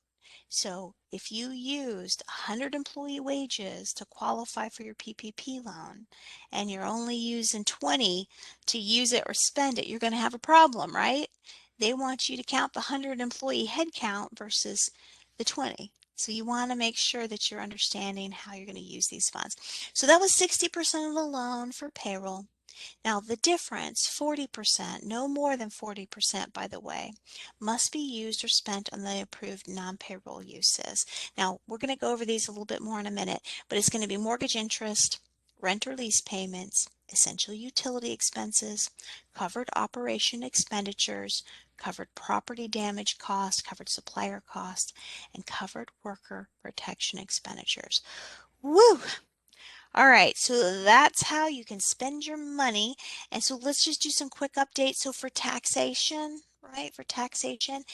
So if you used 100 employee wages to qualify for your PPP loan and you're only using 20 to use it or spend it, you're going to have a problem, right? They want you to count the 100 employee head count versus the 20. So you want to make sure that you're understanding how you're going to use these funds. So that was 60% of the loan for payroll. Now the difference, 40%, no more than 40% by the way, must be used or spent on the approved non-payroll uses. Now we're going to go over these a little bit more in a minute, but it's going to be mortgage interest, rent or lease payments, essential utility expenses, covered operation expenditures, covered property damage costs, covered supplier costs, and covered worker protection expenditures. Woo! All right, so that's how you can spend your money. And so let's just do some quick updates. So for taxation, right, for taxation,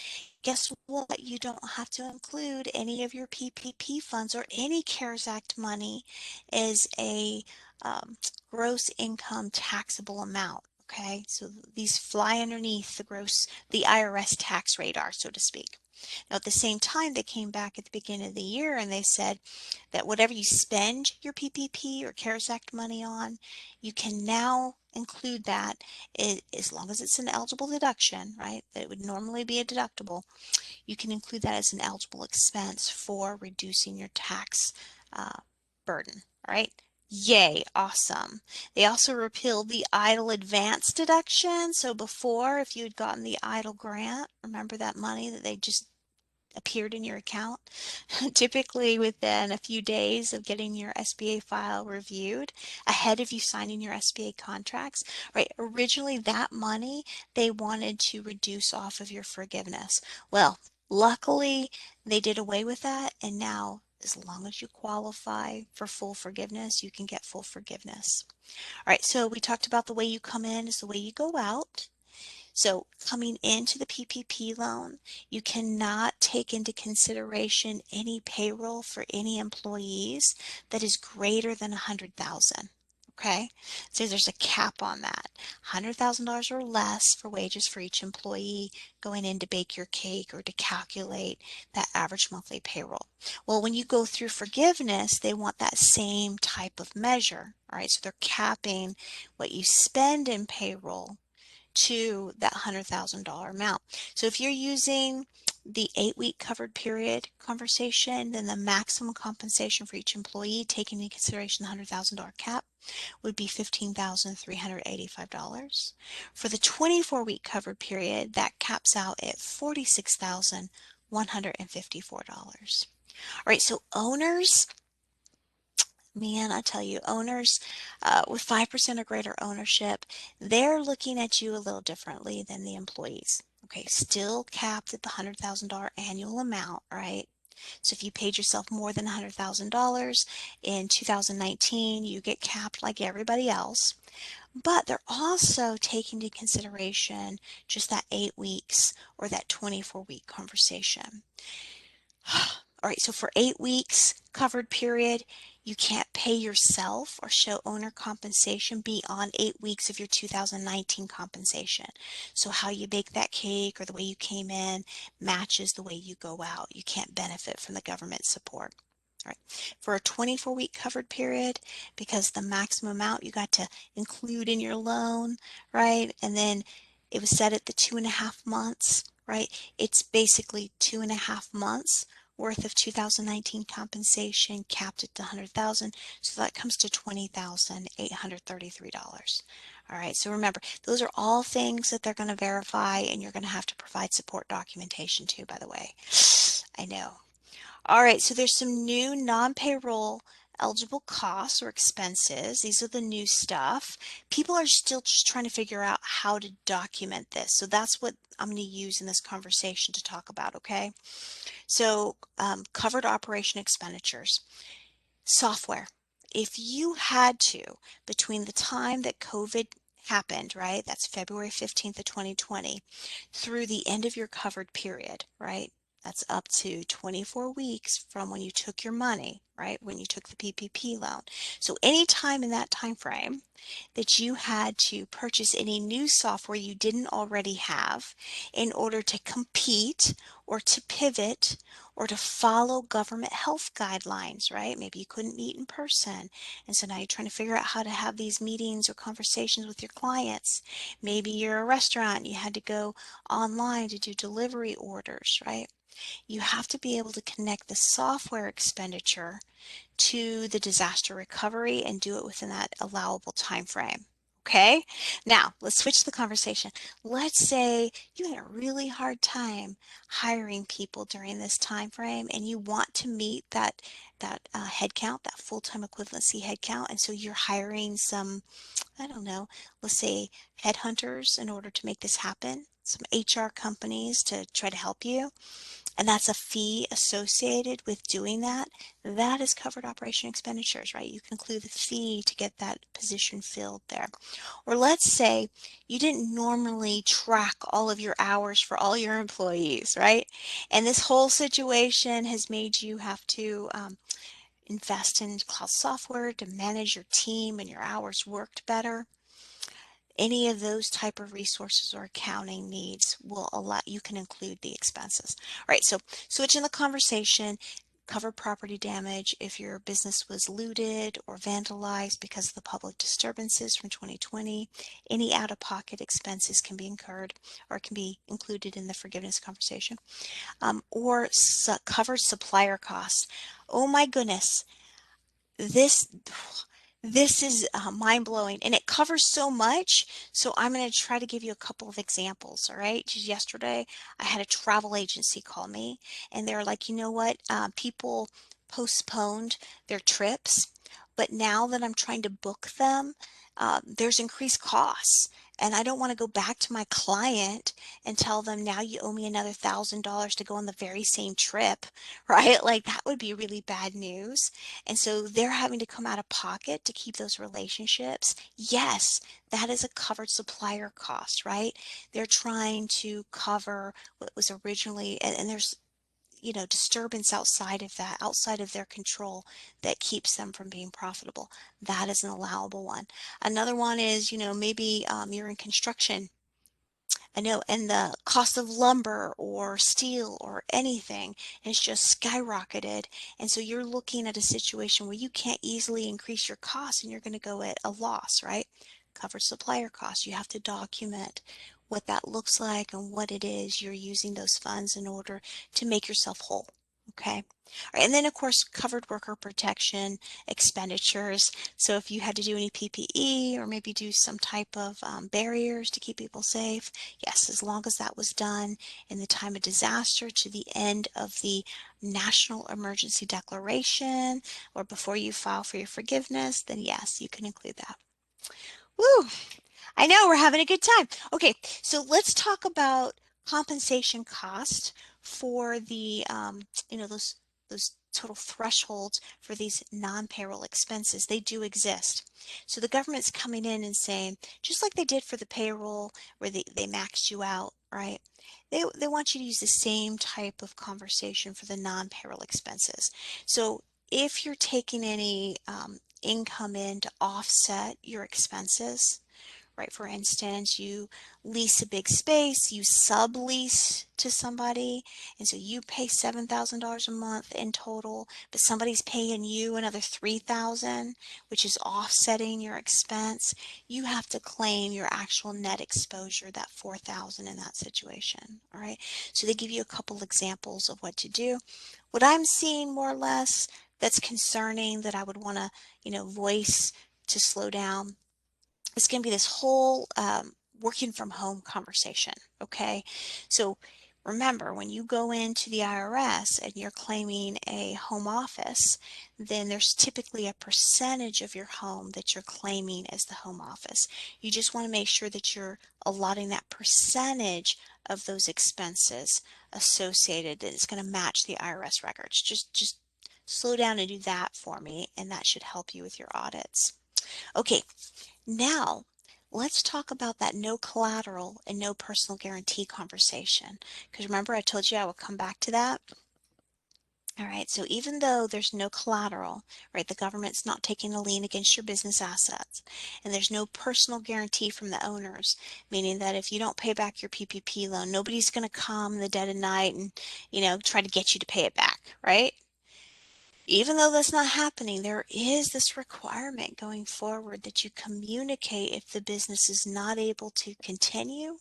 guess what? You don't have to include any of your PPP funds or any CARES Act money as a gross income taxable amount. Okay, so these fly underneath the IRS tax radar, so to speak. Now, at the same time, they came back at the beginning of the year and they said that whatever you spend your PPP or CARES Act money on, you can now include that as long as it's an eligible deduction, right? That it would normally be a deductible. You can include that as an eligible expense for reducing your tax burden, all right? Yay, awesome. They also repealed the EIDL advance deduction. So before, if you had gotten the EIDL grant, remember that money that they just appeared in your account, typically within a few days of getting your SBA file reviewed, ahead of you signing your SBA contracts, right? Originally, that money they wanted to reduce off of your forgiveness. Well, luckily, they did away with that, and now as long as you qualify for full forgiveness, you can get full forgiveness. All right, so we talked about the way you come in is the way you go out. So coming into the PPP loan, you cannot take into consideration any payroll for any employees that is greater than 100,000. Okay, so there's a cap on that. $100,000 or less for wages for each employee going in to bake your cake or to calculate that average monthly payroll. Well, when you go through forgiveness, they want that same type of measure. All right, so they're capping what you spend in payroll to that $100,000 amount. So if you're using the 8-week covered period conversation, then the maximum compensation for each employee, taking into consideration the $100,000 cap, would be $15,385. For the 24-week covered period, that caps out at $46,154. All right, so owners, man, I tell you, owners with 5% or greater ownership, they're looking at you a little differently than the employees. Okay, still capped at the $100,000 annual amount, right? So if you paid yourself more than $100,000 in 2019, you get capped like everybody else. But they're also taking into consideration just that 8 weeks or that 24-week conversation. All right, so for 8 weeks covered period, you can't pay yourself or show owner compensation beyond 8 weeks of your 2019 compensation. So how you bake that cake or the way you came in matches the way you go out. You can't benefit from the government support. All right, for a 24-week covered period, because the maximum amount you got to include in your loan, right? And then it was set at the 2.5 months, right? It's basically 2.5 months worth of 2019 compensation capped at $100,000. So that comes to $20,833. All right, so remember, those are all things that they're going to verify, and you're going to have to provide support documentation to, by the way. I know. All right, so there's some new non-payroll eligible costs or expenses. These are the new stuff. People are still just trying to figure out how to document this. So that's what I'm going to use in this conversation to talk about, okay? So covered operation expenditures. Software. If you had to, between the time that COVID happened, right, that's February 15th of 2020, through the end of your covered period, right, that's up to 24 weeks from when you took your money, right, when you took the PPP loan. So any time in that time frame that you had to purchase any new software you didn't already have in order to compete or to pivot or to follow government health guidelines, right? Maybe you couldn't meet in person, and so now you're trying to figure out how to have these meetings or conversations with your clients. Maybe you're a restaurant and you had to go online to do delivery orders, right? You have to be able to connect the software expenditure to the disaster recovery and do it within that allowable time frame. Okay, now let's switch the conversation. Let's say you had a really hard time hiring people during this time frame, and you want to meet that headcount, that full-time equivalency headcount, and so you're hiring some, I don't know, let's say headhunters in order to make this happen. some HR companies to try to help you, and that's a fee associated with doing that, that is covered operation expenditures, right? You can include the fee to get that position filled there. Or let's say you didn't normally track all of your hours for all your employees, right? And this whole situation has made you have to invest in cloud software to manage your team and your hours worked better. Any of those type of resources or accounting needs will allow, you can include the expenses. All right, so switching the conversation, cover property damage if your business was looted or vandalized because of the public disturbances from 2020. Any out-of-pocket expenses can be incurred or can be included in the forgiveness conversation. Or cover supplier costs. Oh my goodness, this this is mind-blowing, and it covers so much. So I'm going to try to give you a couple of examples. All right, just yesterday I had a travel agency call me, and they're like, you know what, people postponed their trips, but now that I'm trying to book them, there's increased costs, and I don't want to go back to my client and tell them, now you owe me another $1,000 to go on the very same trip, right? Like, that would be really bad news. And so they're having to come out of pocket to keep those relationships. Yes, that is a covered supplier cost, right? They're trying to cover what was originally, and there's, you know, disturbance outside of that, outside of their control, that keeps them from being profitable. That is an allowable one. Another one is, you know, maybe you're in construction. I know, and the cost of lumber or steel or anything has just skyrocketed. And so you're looking at a situation where you can't easily increase your costs and you're going to go at a loss, right? Covered supplier costs. You have to document what that looks like and what it is you're using those funds in order to make yourself whole. Okay. All right, and then of course, covered worker protection expenditures. So if you had to do any PPE or maybe do some type of barriers to keep people safe, yes, as long as that was done in the time of disaster to the end of the national emergency declaration or before you file for your forgiveness, then yes, you can include that. Woo! I know, we're having a good time. Okay, so let's talk about compensation cost for the, you know, those total thresholds for these non-payroll expenses. They do exist. So the government's coming in and saying, just like they did for the payroll where they maxed you out, right? They want you to use the same type of conversation for the non-payroll expenses. So if you're taking any income in to offset your expenses, right? For instance, you lease a big space, you sublease to somebody, and so you pay $7,000 a month in total, but somebody's paying you another $3,000, which is offsetting your expense. You have to claim your actual net exposure, that $4,000 in that situation. All right. So they give you a couple examples of what to do. What I'm seeing more or less that's concerning that I would want to, you know, voice to slow down, it's going to be this whole working from home conversation. Okay. So remember, when you go into the IRS and you're claiming a home office, then there's typically a percentage of your home that you're claiming as the home office. You just want to make sure that you're allotting that percentage of those expenses associated, that it's going to match the IRS records. Just slow down and do that for me, and that should help you with your audits. Okay, now, let's talk about that no collateral and no personal guarantee conversation. Because remember, I told you I would come back to that. All right, so even though there's no collateral, right, the government's not taking a lien against your business assets, and there's no personal guarantee from the owners, meaning that if you don't pay back your PPP loan, nobody's going to come in the dead of night and, you know, try to get you to pay it back, right? Even though that's not happening, there is this requirement going forward that you communicate if the business is not able to continue,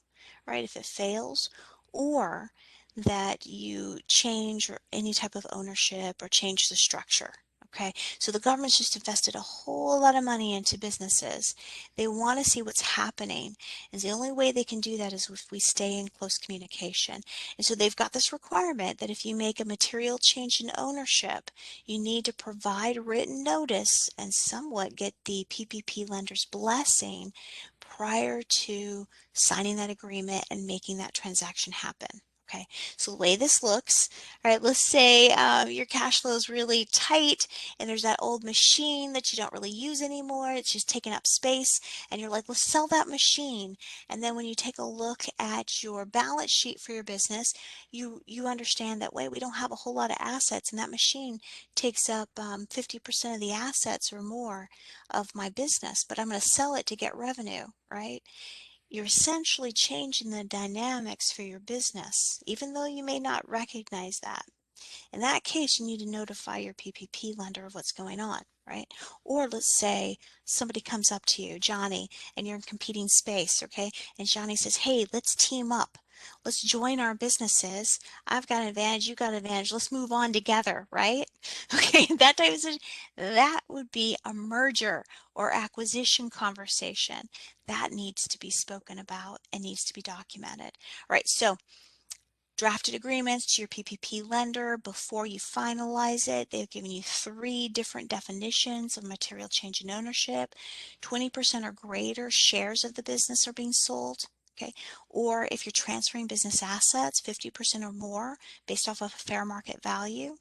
right? If it fails, or that you change any type of ownership or change the structure. Okay, so the government's just invested a whole lot of money into businesses. They want to see what's happening, and the only way they can do that is if we stay in close communication. And so they've got this requirement that if you make a material change in ownership, you need to provide written notice and somewhat get the PPP lender's blessing prior to signing that agreement and making that transaction happen. Okay, so the way this looks, all right, let's say your cash flow is really tight and there's that old machine that you don't really use anymore. It's just taking up space and you're like, let's sell that machine. And then when you take a look at your balance sheet for your business, you understand that, wait, we don't have a whole lot of assets and that machine takes up 50% of the assets or more of my business, but I'm going to sell it to get revenue, right? You're essentially changing the dynamics for your business, even though you may not recognize that. In that case, you need to notify your PPP lender of what's going on, right? Or let's say somebody comes up to you, Johnny, and you're in competing space, okay? And Johnny says, hey, let's team up. Let's join our businesses. I've got an advantage, you got an advantage. Let's move on together, right? Okay, that type of situation, that would be a merger or acquisition conversation. That needs to be spoken about and needs to be documented. All right, so drafted agreements to your PPP lender before you finalize it. They've given you 3 different definitions of material change in ownership. 20% or greater shares of the business are being sold. Okay, or if you're transferring business assets, 50% or more based off of a fair market value,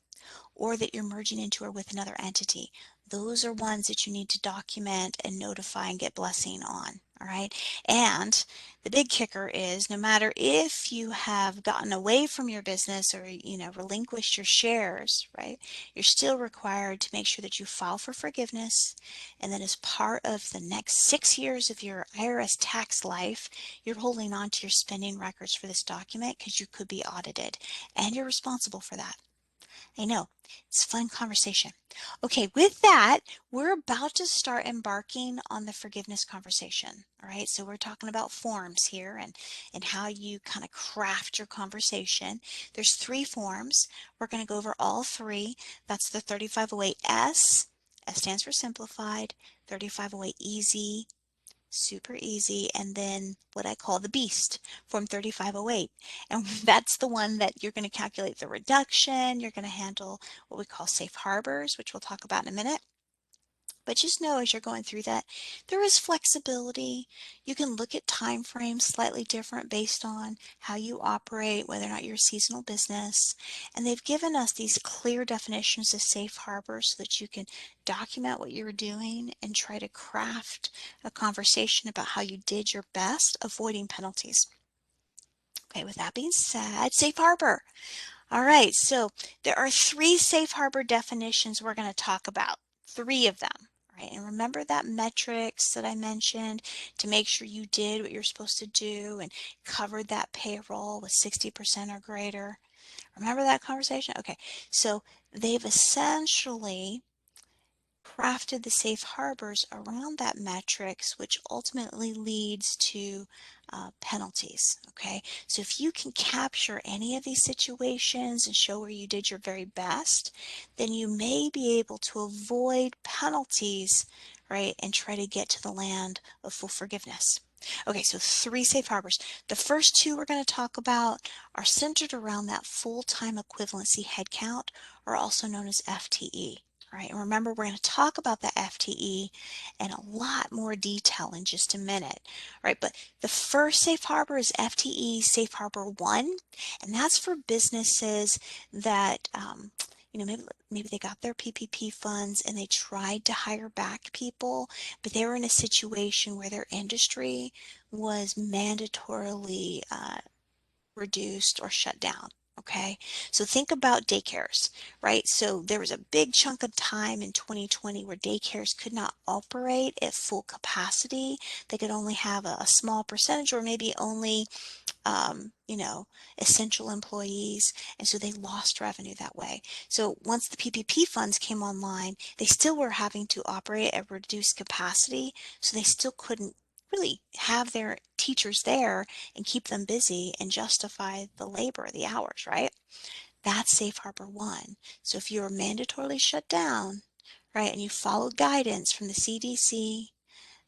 or that you're merging into or with another entity. Those are ones that you need to document and notify and get blessing on. All right. And the big kicker is no matter if you have gotten away from your business or, relinquished your shares, right, you're still required to make sure that you file for forgiveness. And then as part of the next 6 years of your IRS tax life, you're holding on to your spending records for this document because you could be audited and you're responsible for that. I know, it's a fun conversation. Okay, with that, we're about to start embarking on the forgiveness conversation. All right, so we're talking about forms here and how you kind of craft your conversation. There's 3 forms. We're going to go over all 3. That's the 3508S. S stands for simplified. 3508 easy. Super easy, and then what I call the beast, form 3508, and that's the one that you're going to calculate the reduction. You're going to handle what we call safe harbors, which we'll talk about in a minute. But just know as you're going through that, there is flexibility. You can look at time frames slightly different based on how you operate, whether or not you're a seasonal business. And they've given us these clear definitions of safe harbor so that you can document what you're doing and try to craft a conversation about how you did your best avoiding penalties. Okay, with that being said, safe harbor. All right, so there are 3 safe harbor definitions we're going to talk about, 3 of them. Right, and remember that metrics that I mentioned to make sure you did what you're supposed to do and covered that payroll with 60% or greater. Remember that conversation? Okay, so they've essentially crafted the safe harbors around that metrics, which ultimately leads to penalties. Okay, so if you can capture any of these situations and show where you did your very best, then you may be able to avoid penalties, right, and try to get to the land of full forgiveness. Okay, so 3 safe harbors. The first 2 we're going to talk about are centered around that full-time equivalency headcount, or also known as FTE. All right, and remember, we're going to talk about the FTE in a lot more detail in just a minute. All right, but the first safe harbor is FTE Safe Harbor 1, and that's for businesses that, maybe they got their PPP funds and they tried to hire back people, but they were in a situation where their industry was mandatorily reduced or shut down. Okay, so think about daycares, right? So there was a big chunk of time in 2020 where daycares could not operate at full capacity. They could only have a small percentage or maybe only essential employees, and so they lost revenue that way. So once the PPP funds came online, they still were having to operate at reduced capacity, so they still couldn't really have their teachers there and keep them busy and justify the labor, the hours, right? That's Safe Harbor 1. So if you're mandatorily shut down, right, and you follow guidance from the CDC,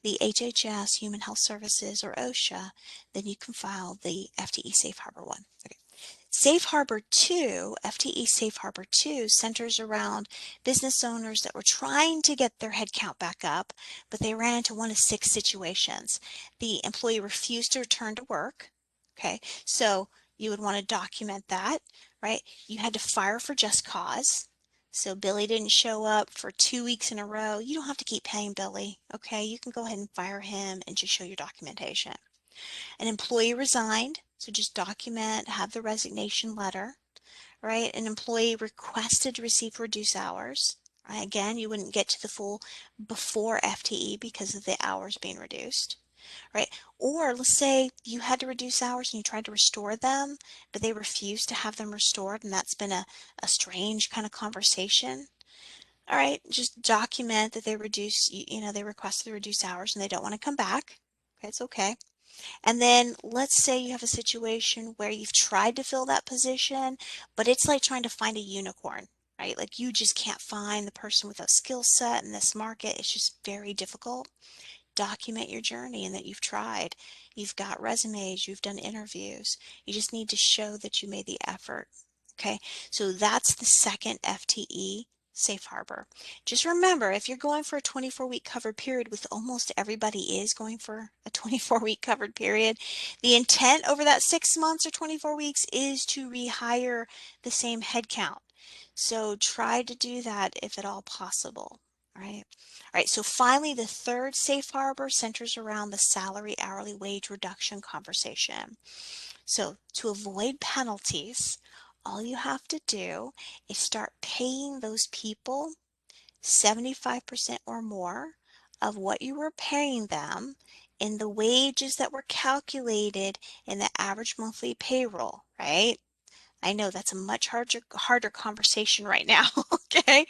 the HHS, Human Health Services, or OSHA, then you can file the FTE Safe Harbor 1. Okay. Safe Harbor 2, FTE Safe Harbor 2 centers around business owners that were trying to get their headcount back up, but they ran into one of 6 situations. The employee refused to return to work. Okay, so you would want to document that, right? You had to fire for just cause. So Billy didn't show up for 2 weeks in a row. You don't have to keep paying Billy. Okay, you can go ahead and fire him and just show your documentation. An employee resigned, so just document, have the resignation letter, right? An employee requested to receive reduced hours. Right? Again, you wouldn't get to the full before FTE because of the hours being reduced, right? Or let's say you had to reduce hours and you tried to restore them, but they refused to have them restored, and that's been a strange kind of conversation. All right, just document that they they requested to reduce hours and they don't want to come back. Okay, it's okay. And then let's say you have a situation where you've tried to fill that position, but it's like trying to find a unicorn, right? Like you just can't find the person with a skill set in this market. It's just very difficult. Document your journey and that you've tried. You've got resumes, you've done interviews. You just need to show that you made the effort. Okay, so that's the second FTE safe harbor. Just remember, if you're going for a 24-week covered period, with almost everybody is going for a 24-week covered period, the intent over that 6 months or 24 weeks is to rehire the same headcount. So try to do that if at all possible. All right. All right, so finally, the third safe harbor centers around the salary hourly wage reduction conversation. So to avoid penalties, all you have to do is start paying those people 75% or more of what you were paying them in the wages that were calculated in the average monthly payroll, right? I know that's a much harder conversation right now, okay?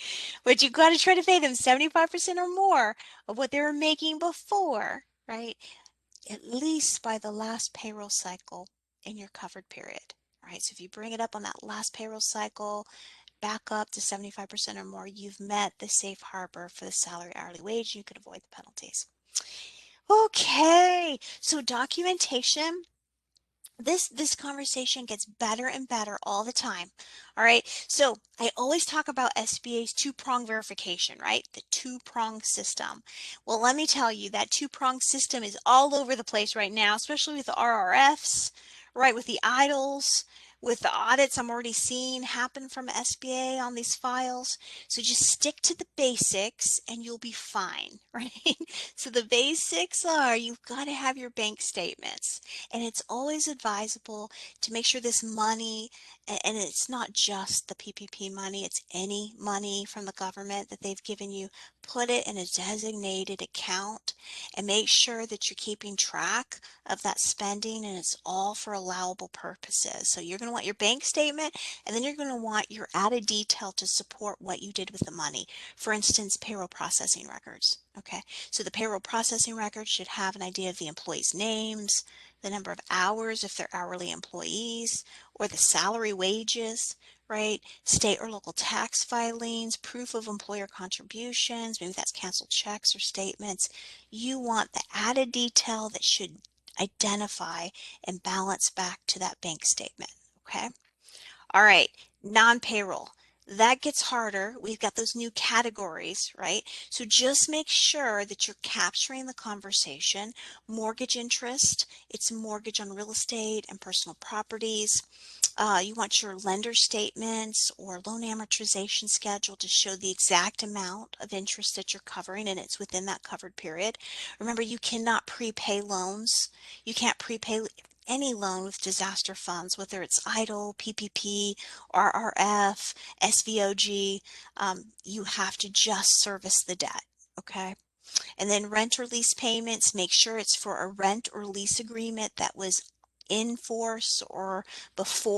But you got to try to pay them 75% or more of what they were making before, right? At least by the last payroll cycle in your covered period. All right, so if you bring it up on that last payroll cycle, back up to 75% or more, you've met the safe harbor for the salary hourly wage. You could avoid the penalties. Okay, so documentation. This conversation gets better and better all the time. All right. So I always talk about SBA's two-prong verification, right? The two-prong system. Well, let me tell you that two-prong system is all over the place right now, especially with the RRFs, right? With the EIDLs, with the audits I'm already seeing happen from SBA on these files. So just stick to the basics and you'll be fine, right? So the basics are you've got to have your bank statements. And it's always advisable to make sure this money, and it's not just the PPP money, it's any money from the government that they've given you, put it in a designated account and make sure that you're keeping track of that spending and it's all for allowable purposes. So you're going to want your bank statement and then you're going to want your added detail to support what you did with the money. For instance, payroll processing records. Okay, so the payroll processing records should have an idea of the employees' names, the number of hours if they're hourly employees, or the salary wages, right? State or local tax filings, proof of employer contributions, maybe that's canceled checks or statements. You want the added detail that should identify and balance back to that bank statement, okay? All right, non-payroll. That gets harder. We've got those new categories, right? So just make sure that you're capturing the conversation. Mortgage interest, it's mortgage on real estate and personal properties. You want your lender statements or loan amortization schedule to show the exact amount of interest that you're covering and it's within that covered period. Remember, you cannot prepay loans. You can't prepay any loan with disaster funds, whether it's EIDL, PPP, RRF, SVOG. You have to just service the debt, okay? And then rent or lease payments, make sure it's for a rent or lease agreement that was in force or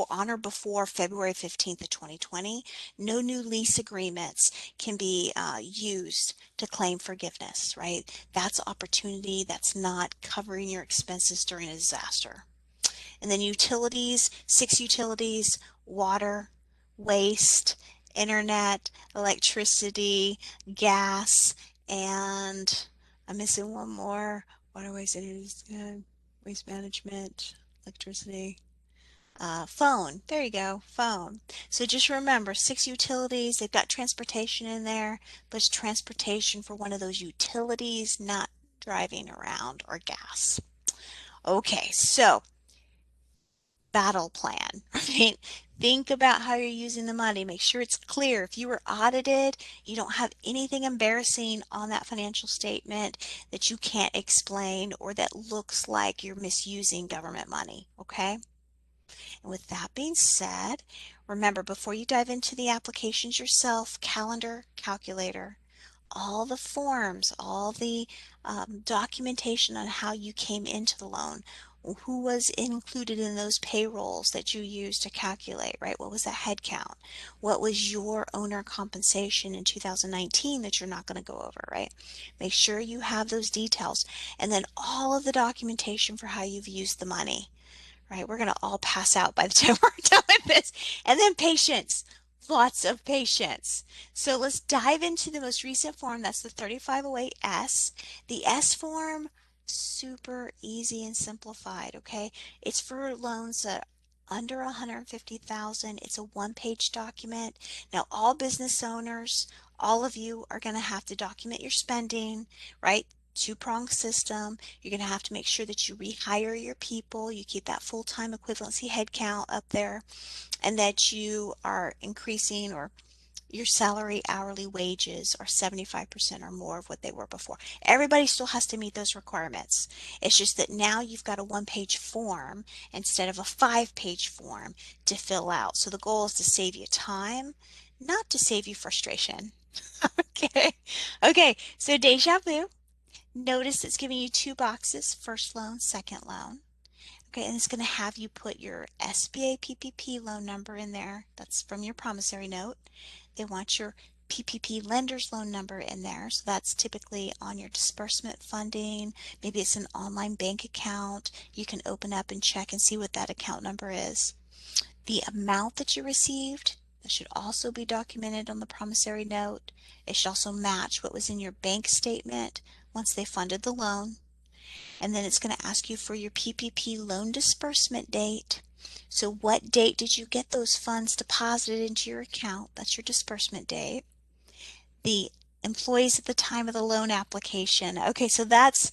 on or before February 15th of 2020. No new lease agreements can be used to claim forgiveness, right? That's opportunity. That's not covering your expenses during a disaster. And then utilities, 6 utilities: water, waste, internet, electricity, gas, and I'm missing one more. Water, waste, energy, waste management, electricity. phone. There you go, phone. So just remember, 6 utilities. They've got transportation in there, but it's transportation for one of those utilities, not driving around or gas. Okay, so battle plan, right? Think about how you're using the money. Make sure it's clear. If you were audited, you don't have anything embarrassing on that financial statement that you can't explain or that looks like you're misusing government money, okay? And with that being said, remember before you dive into the applications yourself, calendar, calculator, all the forms, all the documentation on how you came into the loan, who was included in those payrolls that you used to calculate, right? What was that head count? What was your owner compensation in 2019 that you're not going to go over, right? Make sure you have those details. And then all of the documentation for how you've used the money. Right, we're going to all pass out by the time we're done with this. And then patience, lots of patience. So let's dive into the most recent form. That's the 3508S. The S form, super easy and simplified, okay? It's for loans that under 150,000. It's a one-page document. Now, all business owners, all of you are going to have to document your spending, right? Two-prong system. You're going to have to make sure that you rehire your people, you keep that full-time equivalency headcount up there, and that you are increasing or your salary hourly wages are 75% or more of what they were before. Everybody still has to meet those requirements. It's just that now you've got a one-page form instead of a 5-page form to fill out. So the goal is to save you time, not to save you frustration. Okay. Okay, so deja vu. Notice it's giving you 2 boxes, first loan, second loan. Okay, and it's going to have you put your SBA PPP loan number in there. That's from your promissory note. They want your PPP lender's loan number in there. So that's typically on your disbursement funding. Maybe it's an online bank account. You can open up and check and see what that account number is. The amount that you received, that should also be documented on the promissory note. It should also match what was in your bank statement once they funded the loan. And then it's going to ask you for your PPP loan disbursement date. So what date did you get those funds deposited into your account? That's your disbursement date. The employees at the time of the loan application. Okay, so that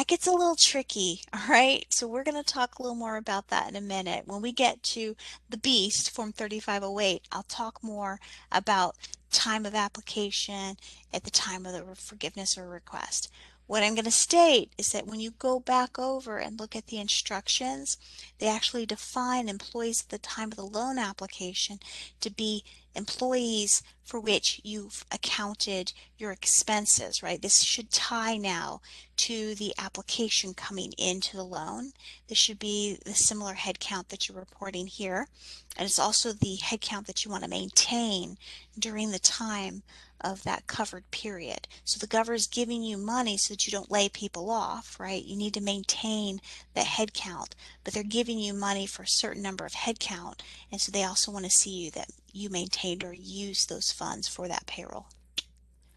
gets a little tricky, all right? So we're going to talk a little more about that in a minute. When we get to the beast, Form 3508, I'll talk more about time of application at the time of the forgiveness or request. What I'm going to state is that when you go back over and look at the instructions, they actually define employees at the time of the loan application to be employees for which you've accounted your expenses, right? This should tie now to the application coming into the loan. This should be the similar head count that you're reporting here. And it's also the head count that you want to maintain during the time of that covered period. So the governor is giving you money so that you don't lay people off, right? You need to maintain that head count, but they're giving you money for a certain number of head count, and so they also want to see you that you maintained or used those funds for that payroll.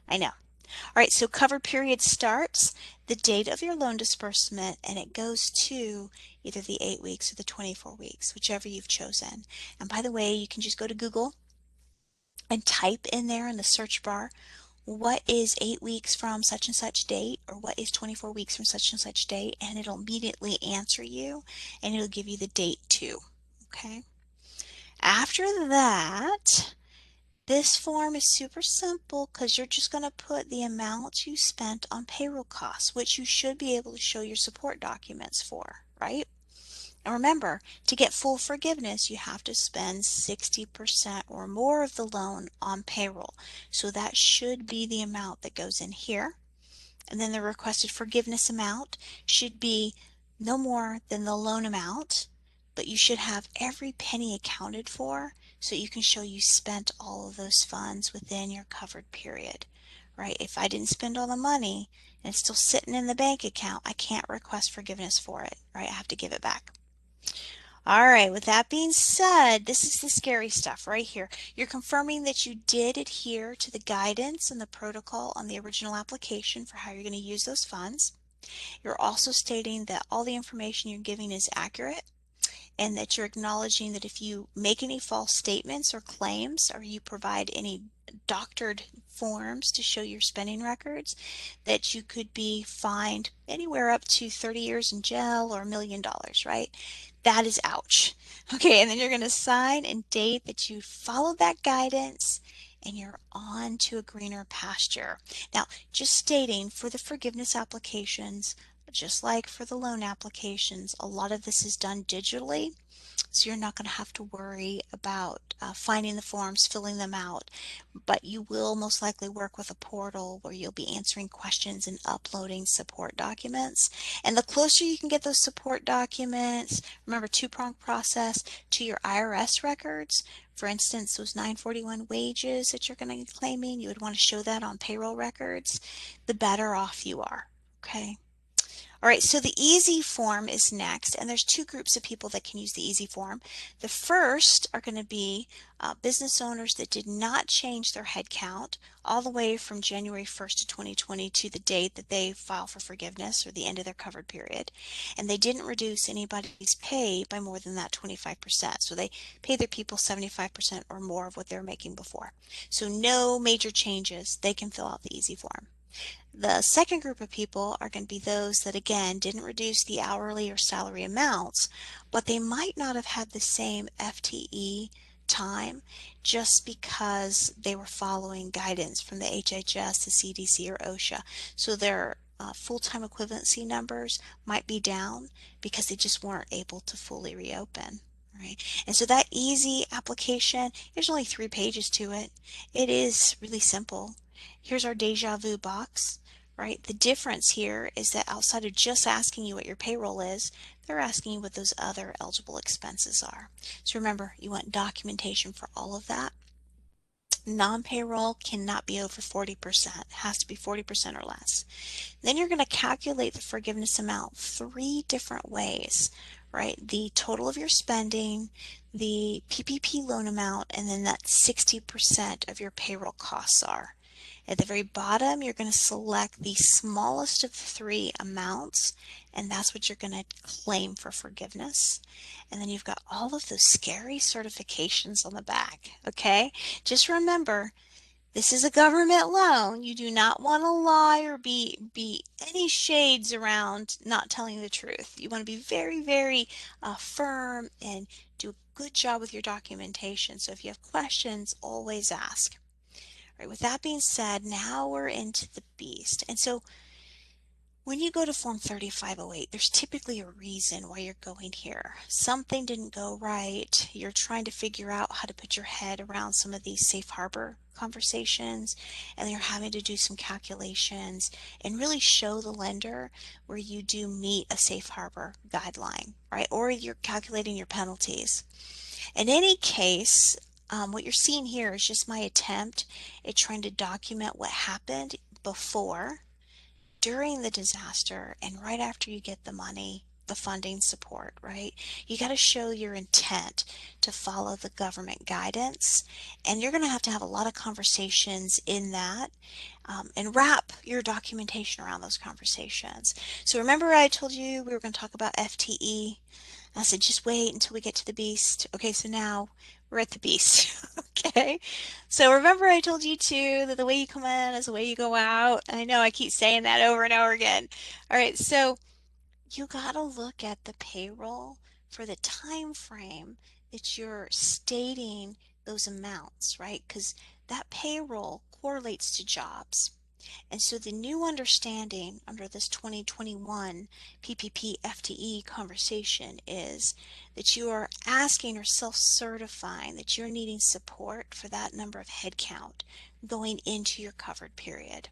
I know. All right, so covered period starts the date of your loan disbursement, and it goes to either the 8 weeks or the 24 weeks, whichever you've chosen. And by the way, you can just go to Google and type in there in the search bar, what is 8 weeks from such and such date, or what is 24 weeks from such and such date, and it'll immediately answer you, and it'll give you the date too. Okay. After that, this form is super simple because you're just going to put the amount you spent on payroll costs, which you should be able to show your support documents for, right? And remember, to get full forgiveness, you have to spend 60% or more of the loan on payroll. So that should be the amount that goes in here. And then the requested forgiveness amount should be no more than the loan amount, but you should have every penny accounted for so you can show you spent all of those funds within your covered period, right? If I didn't spend all the money and it's still sitting in the bank account, I can't request forgiveness for it, right? I have to give it back. All right, with that being said, this is the scary stuff right here. You're confirming that you did adhere to the guidance and the protocol on the original application for how you're going to use those funds. You're also stating that all the information you're giving is accurate and that you're acknowledging that if you make any false statements or claims, or you provide any doctored forms to show your spending records, that you could be fined anywhere up to 30 years in jail or $1 million, right? That is ouch. Okay, and then you're going to sign and date that you followed that guidance and you're on to a greener pasture. Now, just stating, for the forgiveness applications, just like for the loan applications, a lot of this is done digitally. So you're not going to have to worry about finding the forms, filling them out, but you will most likely work with a portal where you'll be answering questions and uploading support documents. And the closer you can get those support documents, remember, two-pronged process, to your IRS records. For instance, those 941 wages that you're going to be claiming, you would want to show that on payroll records, the better off you are, okay? All right, so the easy form is next, and there's two groups of people that can use the easy form. The first are going to be business owners that did not change their head count all the way from January 1st of 2020 to the date that they file for forgiveness or the end of their covered period. And they didn't reduce anybody's pay by more than that 25%. So they pay their people 75% or more of what they were making before. So no major changes. They can fill out the easy form. The second group of people are going to be those that, again, didn't reduce the hourly or salary amounts, but they might not have had the same FTE time just because they were following guidance from the HHS, the CDC, or OSHA. So their full-time equivalency numbers might be down because they just weren't able to fully reopen. Right. And so that easy application, there's only 3 pages to it. It is really simple. Here's our deja vu box. Right? The difference here is that outside of just asking you what your payroll is, they're asking you what those other eligible expenses are. So remember, you want documentation for all of that. Non-payroll cannot be over 40%. It has to be 40% or less. Then you're going to calculate the forgiveness amount 3 different ways, right? The total of your spending, the PPP loan amount, and then that 60% of your payroll costs are. At the very bottom, you're going to select the smallest of the 3 amounts, and that's what you're going to claim for forgiveness. And then you've got all of those scary certifications on the back, okay? Just remember, this is a government loan. You do not want to lie or be any shades around not telling the truth. You want to be very, very firm and do a good job with your documentation. So if you have questions, always ask. Right, with that being said, now we're into the beast. And so when you go to Form 3508, there's typically a reason why you're going here. Something didn't go right. You're trying to figure out how to put your head around some of these safe harbor conversations, and you're having to do some calculations and really show the lender where you do meet a safe harbor guideline, right? Or you're calculating your penalties. In any case, what you're seeing here is just my attempt at trying to document what happened before, during the disaster, and right after you get the money, the funding support, right? You got to show your intent to follow the government guidance, and you're going to have a lot of conversations in that, and wrap your documentation around those conversations. So remember I told you we were going to talk about FTE? I said, just wait until we get to the beast. Okay, so now we're at the beast. Okay, so remember I told you too that the way you come in is the way you go out. I know I keep saying that over and over again. All right, so you got to look at the payroll for the time frame that you're stating those amounts, right? Because that payroll correlates to jobs. And so the new understanding under this 2021 PPP FTE conversation is that you are asking or self-certifying that you're needing support for that number of headcount going into your covered period.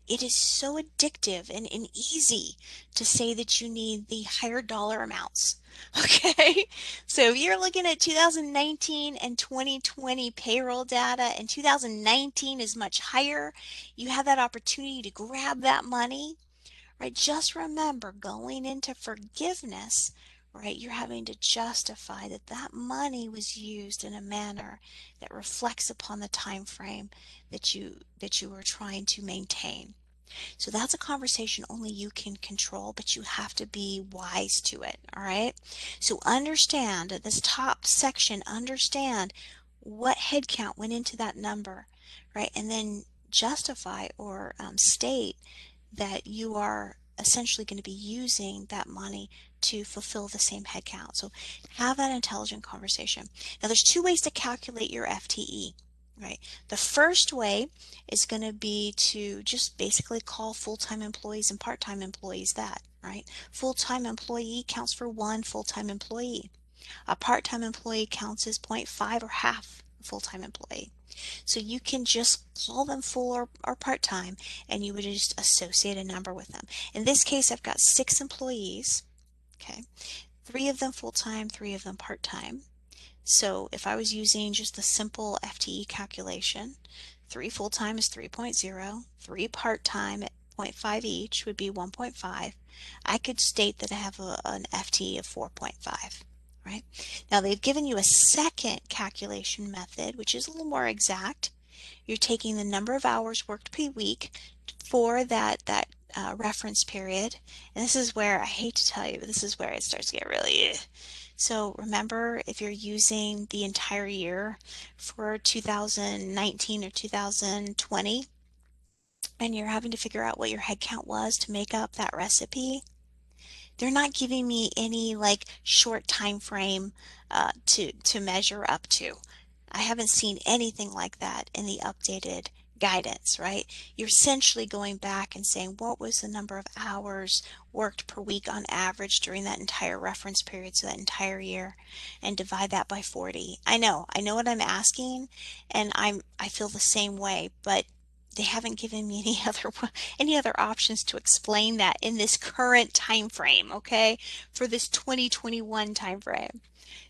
It is so addictive and easy to say that you need the higher dollar amounts. Okay, so if you're looking at 2019 and 2020 payroll data, and 2019 is much higher, you have that opportunity to grab that money, right? Just remember, going into forgiveness, right, you're having to justify that that money was used in a manner that reflects upon the time frame that you were trying to maintain. So that's a conversation only you can control, but you have to be wise to it, all right? So understand at this top section, understand what headcount went into that number, right? And then justify or state that you are essentially going to be using that money to fulfill the same headcount. So have that intelligent conversation. Now there's two ways to calculate your FTE, right? The first way is going to be to just basically call full-time employees and part-time employees that, right? Full-time employee counts for one full-time employee. A part-time employee counts as 0.5 or half a full-time employee. So you can just call them full or part-time, and you would just associate a number with them. In this case, I've got 6 employees, okay? 3 of them full-time, 3 of them part-time. So if I was using just the simple FTE calculation, 3 full-time is 3.0, 3 part-time at 0.5 each would be 1.5. I could state that I have an FTE of 4.5. Right? Now they've given you a second calculation method, which is a little more exact. You're taking the number of hours worked per week for that reference period. And this is where, I hate to tell you, but this is where it starts to get really So remember, if you're using the entire year for 2019 or 2020, and you're having to figure out what your head count was to make up that recipe, they're not giving me any like short time frame to measure up to. I haven't seen anything like that in the updated guidance, right? You're essentially going back and saying what was the number of hours worked per week on average during that entire reference period, so that entire year, and divide that by 40. I know what I'm asking, and I feel the same way, but they haven't given me any other options to explain that in this current time frame, okay? For this 2021 time frame.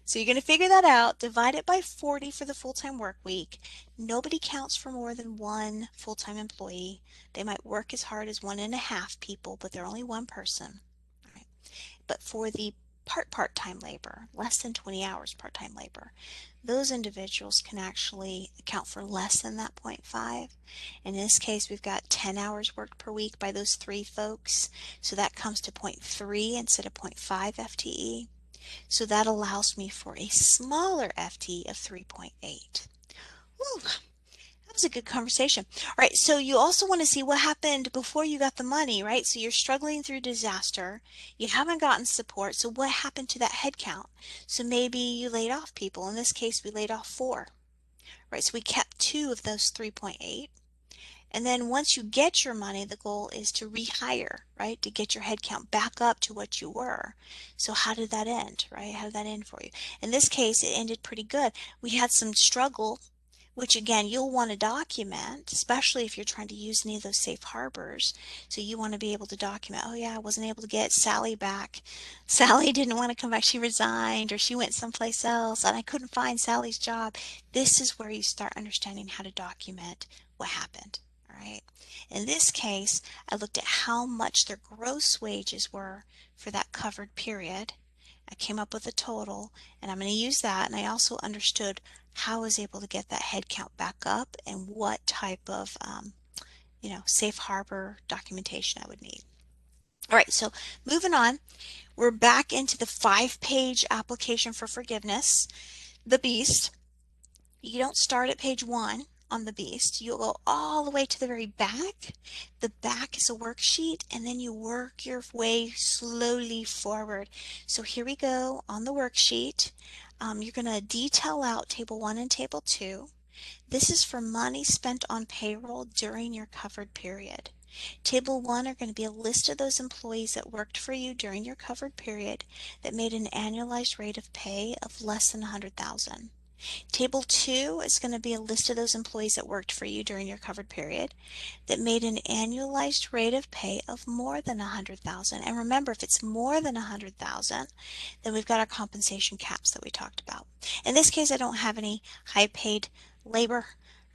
So you're going to figure that out, divide it by 40 for the full-time work week. Nobody counts for more than one full-time employee. They might work as hard as 1.5 people, but they're only one person. Right? But for the part-time labor, less than 20 hours part-time labor, those individuals can actually account for less than that 0.5. In this case, we've got 10 hours worked per week by those 3 folks, so that comes to 0.3 instead of 0.5 FTE. So that allows me for a smaller FTE of 3.8. Whew, that was a good conversation. All right, so you also want to see what happened before you got the money, right? So you're struggling through disaster. You haven't gotten support. So what happened to that head count? So maybe you laid off people. In this case, we laid off 4, right? So we kept 2 of those 3.8. And then once you get your money, the goal is to rehire, right? To get your head count back up to what you were. So how did that end, right? How did that end for you? In this case, it ended pretty good. We had some struggle, which again, you'll want to document, especially if you're trying to use any of those safe harbors. So you want to be able to document, oh yeah, I wasn't able to get Sally back. Sally didn't want to come back. She resigned or she went someplace else and I couldn't find Sally's job. This is where you start understanding how to document what happened. Right. In this case, I looked at how much their gross wages were for that covered period. I came up with a total, and I'm going to use that. And I also understood how I was able to get that head count back up and what type of, safe harbor documentation I would need. All right, so moving on, we're back into the 5-page application for forgiveness, the BEAST. You don't start at page 1 on the BEAST. You'll go all the way to the very back. The back is a worksheet, and then you work your way slowly forward. So here we go on the worksheet. You're going to detail out table 1 and table 2. This is for money spent on payroll during your covered period. Table 1 are going to be a list of those employees that worked for you during your covered period that made an annualized rate of pay of less than $100,000. Table 2 is going to be a list of those employees that worked for you during your covered period that made an annualized rate of pay of more than $100,000. And remember, if it's more than $100,000, then we've got our compensation caps that we talked about. In this case, I don't have any high paid labor,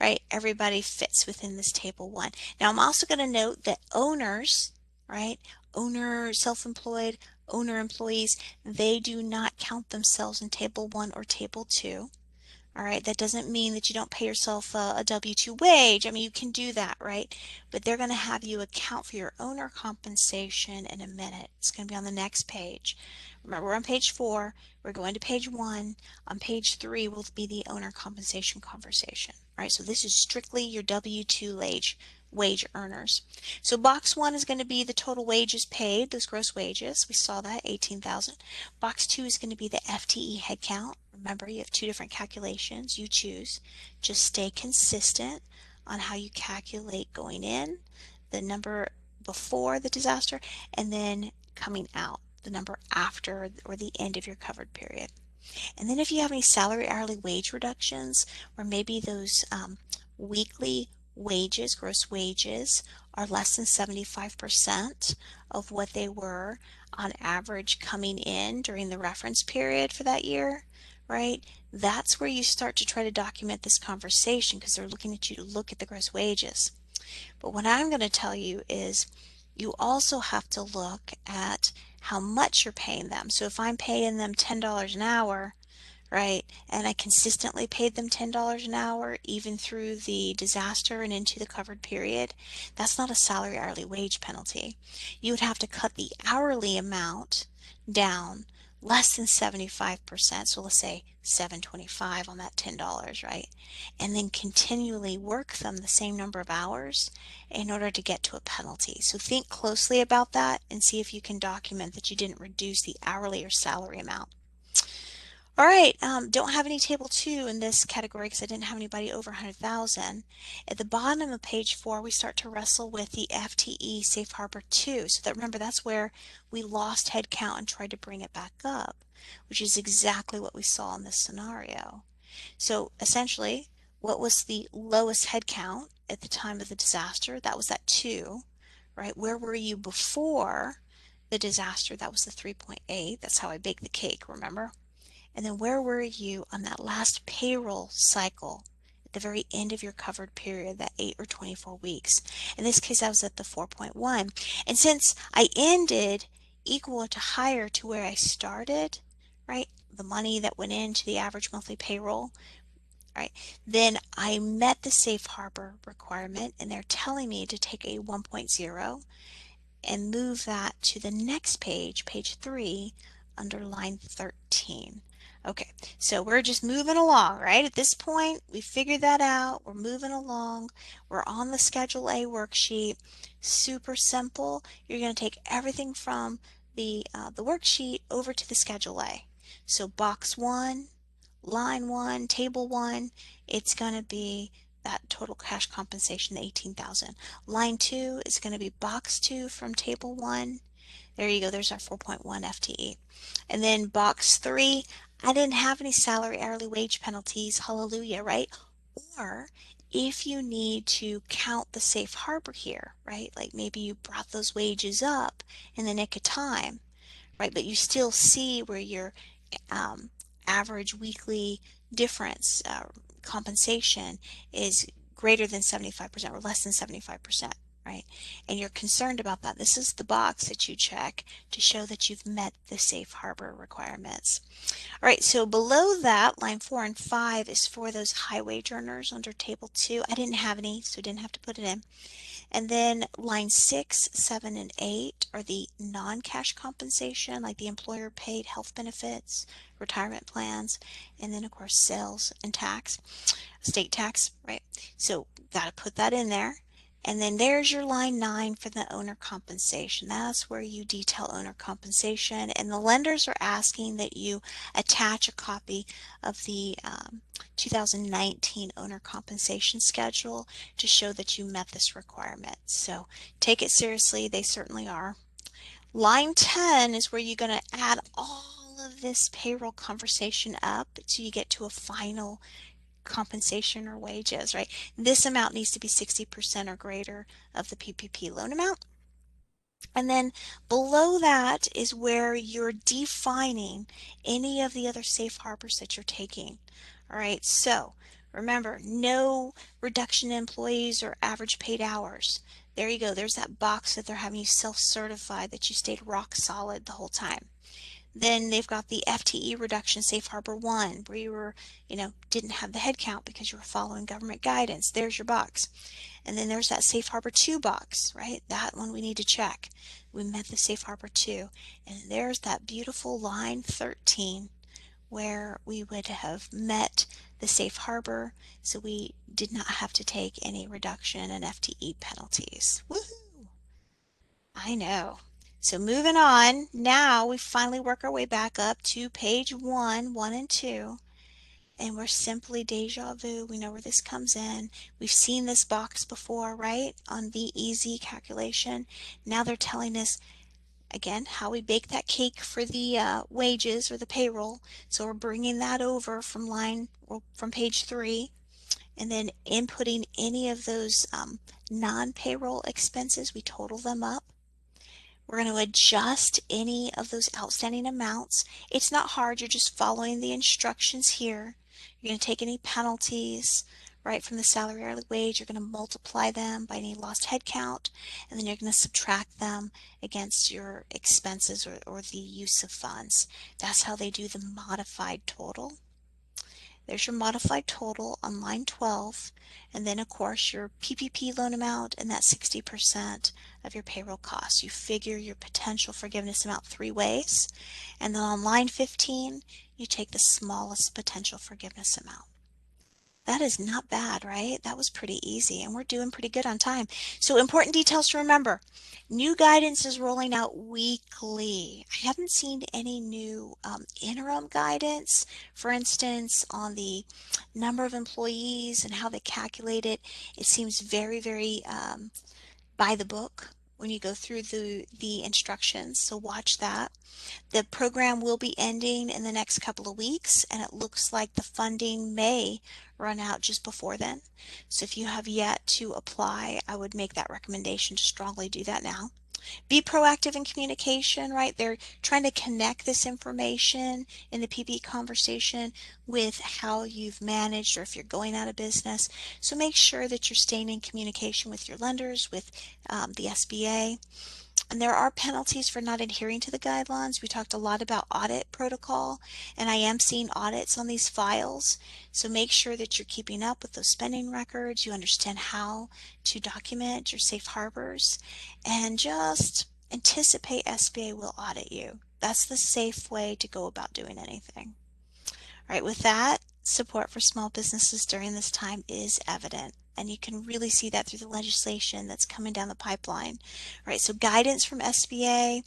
right? Everybody fits within this table 1. Now, I'm also going to note that owners, right? Owner, self-employed, owner employees, they do not count themselves in table 1 or table 2. All right, that doesn't mean that you don't pay yourself a W-2 wage. I mean, you can do that, right? But they're going to have you account for your owner compensation in a minute. It's going to be on the next page. Remember, we're on page 4. We're going to page 1. On page 3 will be the owner compensation conversation. All right, so this is strictly your W-2 wage earners. So box 1 is going to be the total wages paid, those gross wages. We saw that, 18,000. Box 2 is going to be the FTE headcount. Remember, you have 2 different calculations. You choose. Just stay consistent on how you calculate going in, the number before the disaster, and then coming out, the number after or the end of your covered period. And then if you have any salary hourly wage reductions, or maybe those weekly wages, gross wages, are less than 75% of what they were on average coming in during the reference period for that year, right? That's where you start to try to document this conversation, because they're looking at you to look at the gross wages. But what I'm going to tell you is you also have to look at how much you're paying them. So if I'm paying them $10 an hour, right, and I consistently paid them $10 an hour even through the disaster and into the covered period, that's not a salary hourly wage penalty. You would have to cut the hourly amount down less than 75%, so let's say $7.25 on that $10, right? And then continually work them the same number of hours in order to get to a penalty. So think closely about that and see if you can document that you didn't reduce the hourly or salary amount. All right, don't have any table 2 in this category because I didn't have anybody over 100,000. At the bottom of page 4, we start to wrestle with the FTE Safe Harbor 2. So that, remember, that's where we lost headcount and tried to bring it back up, which is exactly what we saw in this scenario. So essentially, what was the lowest headcount at the time of the disaster? That was that 2, right? Where were you before the disaster? That was the 3.8. That's how I baked the cake, remember? And then where were you on that last payroll cycle at the very end of your covered period, that 8 or 24 weeks? In this case, I was at the 4.1. And since I ended equal to higher to where I started, right, the money that went into the average monthly payroll, right, then I met the safe harbor requirement, and they're telling me to take a 1.0 and move that to the next page, page 3, under line 13. Okay, so we're just moving along, right? At this point, we figured that out. We're moving along. We're on the Schedule A worksheet. Super simple. You're going to take everything from the worksheet over to the Schedule A. So box 1, line 1, table 1, it's going to be that total cash compensation, the 18,000. Line 2 is going to be box 2 from table 1. There you go, there's our 4.1 FTE. And then box 3, I didn't have any salary hourly wage penalties, hallelujah, right? Or if you need to count the safe harbor here, right? Like maybe you brought those wages up in the nick of time, right? But you still see where your average weekly difference compensation is greater than 75% or less than 75%, right? And you're concerned about that. This is the box that you check to show that you've met the safe harbor requirements. All right, so below that, line 4 and 5 is for those high wage earners under table 2. I didn't have any, so didn't have to put it in. And then line 6, 7, and 8 are the non-cash compensation, like the employer paid health benefits, retirement plans, and then of course sales and tax, state tax, right? So got to put that in there. And then there's your line 9 for the owner compensation. That's where you detail owner compensation. And the lenders are asking that you attach a copy of the 2019 owner compensation schedule to show that you met this requirement. So take it seriously. They certainly are. Line 10 is where you're going to add all of this payroll conversation up so you get to a final compensation or wages, right? This amount needs to be 60% or greater of the PPP loan amount. And then below that is where you're defining any of the other safe harbors that you're taking. All right, so remember, no reduction in employees or average paid hours. There you go. There's that box that they're having you self-certify that you stayed rock solid the whole time. Then they've got the FTE reduction safe harbor 1, where you were, didn't have the head count because you were following government guidance. There's your box. And then there's that safe harbor 2 box, right? That one we need to check. We met the safe harbor 2. And there's that beautiful line 13 where we would have met the safe harbor, so we did not have to take any reduction in FTE penalties. Woohoo! I know. So moving on, now we finally work our way back up to page 1 and 2, and we're simply deja vu. We know where this comes in. We've seen this box before, right? On the easy calculation. Now they're telling us again how we bake that cake for the wages or the payroll. So we're bringing that over from page 3, and then inputting any of those non-payroll expenses. We total them up. We're going to adjust any of those outstanding amounts. It's not hard. You're just following the instructions here. You're going to take any penalties, right, from the salary hourly wage. You're going to multiply them by any lost headcount, and then you're going to subtract them against your expenses or the use of funds. That's how they do the modified total. There's your modified total on line 12, and then of course your PPP loan amount and that 60% of your payroll costs. You figure your potential forgiveness amount 3 ways, and then on line 15 you take the smallest potential forgiveness amount. That is not bad, right? That was pretty easy, and we're doing pretty good on time. So important details to remember. New guidance is rolling out weekly. I haven't seen any new interim guidance, for instance, on the number of employees and how they calculate it. It seems very, very by the book when you go through the instructions, so watch that. The program will be ending in the next couple of weeks, and it looks like the funding may run out just before then. So if you have yet to apply, I would make that recommendation to strongly do that now. Be proactive in communication, right? They're trying to connect this information in the PPP conversation with how you've managed or if you're going out of business. So make sure that you're staying in communication with your lenders, with the SBA. And there are penalties for not adhering to the guidelines. We talked a lot about audit protocol, and I am seeing audits on these files. So make sure that you're keeping up with those spending records. You understand how to document your safe harbors, and just anticipate SBA will audit you. That's the safe way to go about doing anything. All right, with that, support for small businesses during this time is evident. And you can really see that through the legislation that's coming down the pipeline. All right, so guidance from SBA,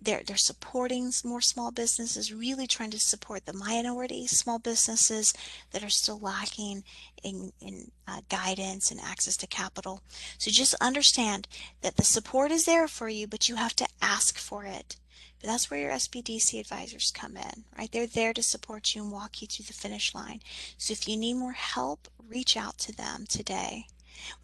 they're supporting more small businesses, really trying to support the minority small businesses that are still lacking in guidance and access to capital. So just understand that the support is there for you, but you have to ask for it. But that's where your SBDC advisors come in, right? They're there to support you and walk you through the finish line. So if you need more help, reach out to them today.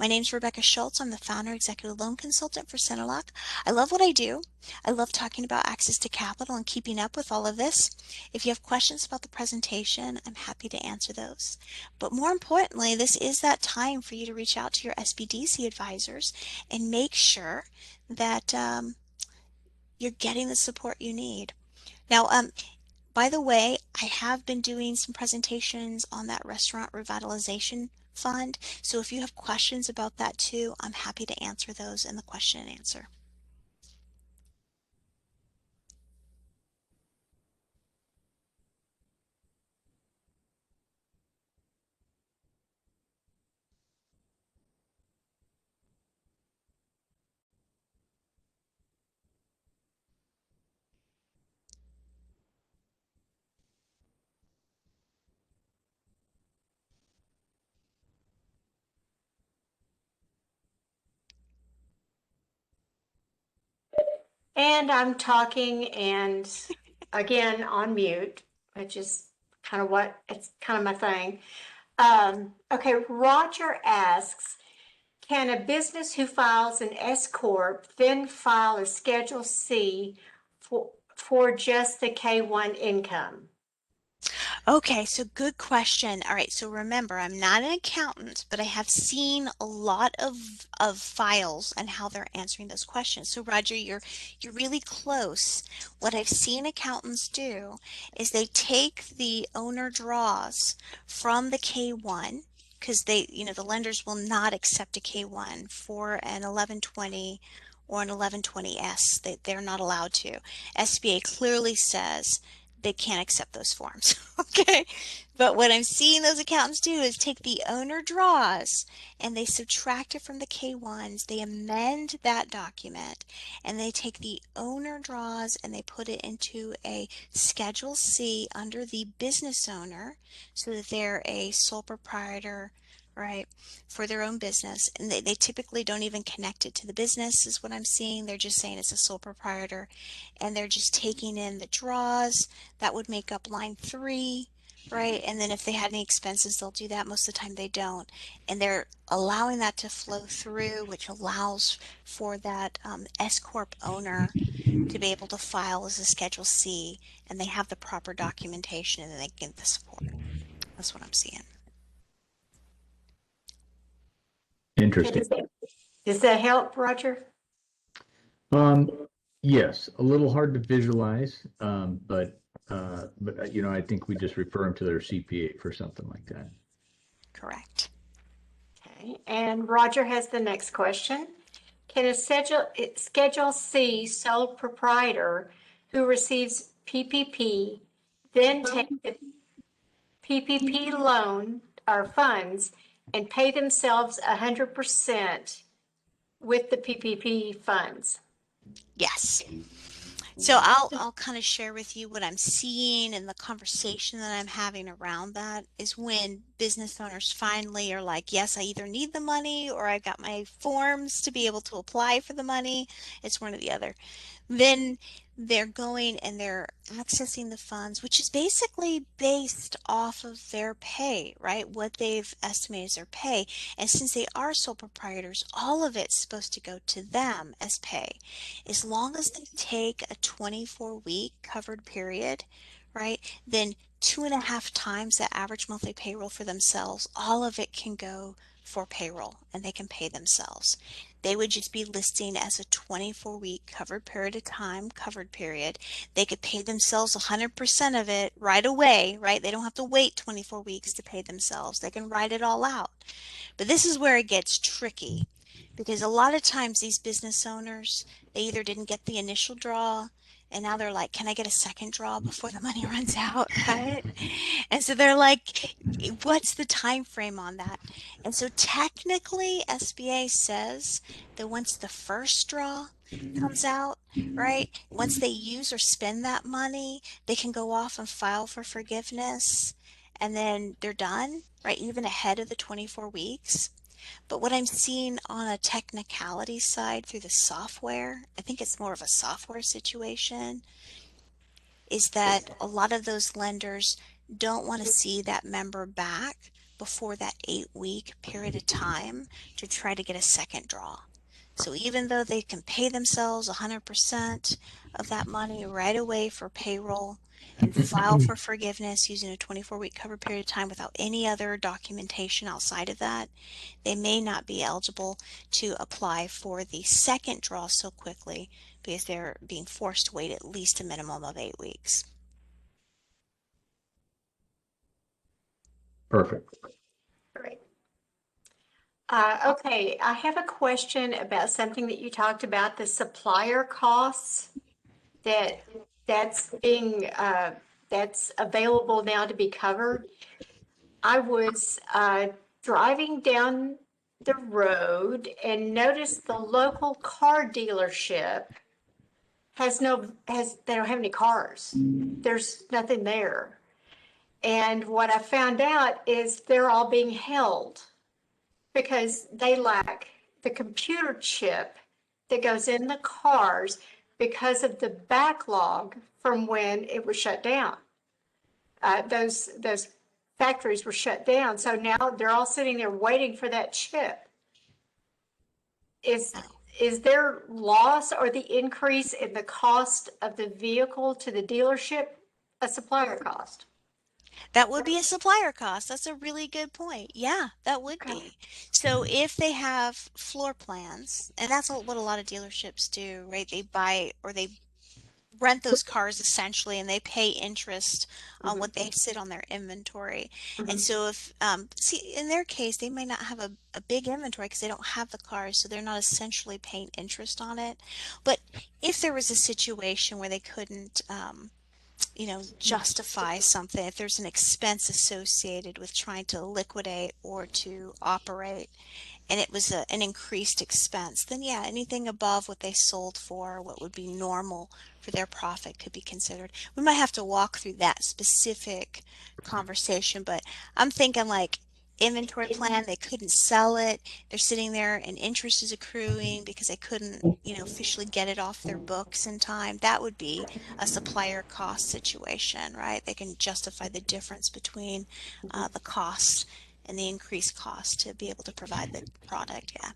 My name's Rebecca Schultz. I'm the founder executive loan consultant for Cinelock. I love what I do. I love talking about access to capital and keeping up with all of this. If you have questions about the presentation, I'm happy to answer those. But more importantly, this is that time for you to reach out to your SBDC advisors and make sure that you're getting the support you need. Now, by the way, I have been doing some presentations on that restaurant revitalization fund. So if you have questions about that too, I'm happy to answer those in the question and answer. And I'm talking and again on mute, which is it's kind of my thing. Okay, Roger asks, can a business who files an S Corp then file a Schedule C for just the K-1 income? Okay, so good question. All right, so remember, I'm not an accountant, but I have seen a lot of files and how they're answering those questions. So Roger, you're really close. What I've seen accountants do is they take the owner draws from the K1 because the lenders will not accept a K1 for an 1120 or an 1120S. They're not allowed to. SBA clearly says they can't accept those forms. Okay. But what I'm seeing those accountants do is take the owner draws and they subtract it from the K1s. They amend that document and they take the owner draws and they put it into a Schedule C under the business owner so that they're a sole proprietor, right, for their own business. And they typically don't even connect it to the business, is what I'm seeing. They're just saying it's a sole proprietor and they're just taking in the draws that would make up line 3, right? And then if they had any expenses, they'll do that. Most of the time they don't. And they're allowing that to flow through, which allows for that S Corp owner to be able to file as a Schedule C, and they have the proper documentation and then they get the support. That's what I'm seeing. Interesting. Does that help, Roger? Um, yes, a little hard to visualize, but I think we just refer them to their CPA for something like that. Correct. Okay, and Roger has the next question. Can a Schedule C sole proprietor who receives PPP then take the PPP loan or funds and pay themselves 100% with the PPP funds? Yes. So I'll kind of share with you what I'm seeing and the conversation that I'm having around that is when business owners finally are like, yes, I either need the money or I got my forms to be able to apply for the money. It's one or the other. Then they're going and they're accessing the funds, which is basically based off of their pay, right? What they've estimated as their pay. And since they are sole proprietors, all of it's supposed to go to them as pay. As long as they take a 24-week covered period, right, then 2.5 times the average monthly payroll for themselves, all of it can go for payroll and they can pay themselves. They would just be listing as a 24-week covered period of time, covered period. They could pay themselves 100% of it right away, right? They don't have to wait 24 weeks to pay themselves. They can write it all out. But this is where it gets tricky because a lot of times these business owners, they either didn't get the initial draw and now they're like, can I get a second draw before the money runs out, right? And so they're like, what's the time frame on that? And so technically SBA says that once the first draw comes out, right? Once they use or spend that money, they can go off and file for forgiveness and then they're done, right? Even ahead of the 24 weeks. But what I'm seeing on a technicality side through the software, I think it's more of a software situation, is that a lot of those lenders don't want to see that member back before that 8-week period of time to try to get a second draw. So even though they can pay themselves 100% of that money right away for payroll and file for forgiveness using a 24-week cover period of time without any other documentation outside of that, they may not be eligible to apply for the second draw so quickly because they're being forced to wait at least a minimum of 8 weeks. Perfect. Great. Okay, I have a question about something that you talked about, the supplier costs that's being that's available now to be covered. I was driving down the road and noticed the local car dealership they don't have any cars. There's nothing there. And what I found out is they're all being held because they lack the computer chip that goes in the cars because of the backlog from when it was shut down. Those factories were shut down, so now they're all sitting there waiting for that chip. Is there loss or the increase in the cost of the vehicle to the dealership a supplier cost? That would be a supplier cost. That's a really good point. Yeah, that would Okay. be. So if they have floor plans, and that's what a lot of dealerships do, right? They buy or they rent those cars essentially and they pay interest on Mhm, what they sit on their inventory. And mhm. so if, see, in their case, they may not have a big inventory because they don't have the cars, so they're not essentially paying interest on it. But if there was a situation where they couldn't, justify something, if there's an expense associated with trying to liquidate or to operate, and it was an increased expense, then yeah, anything above what they sold for, what would be normal for their profit could be considered. We might have to walk through that specific conversation, but I'm thinking like inventory plan, they couldn't sell it. They're sitting there and interest is accruing because they couldn't, officially get it off their books in time. That would be a supplier cost situation, right? They can justify the difference between the costs and the increased cost to be able to provide the product. Yeah.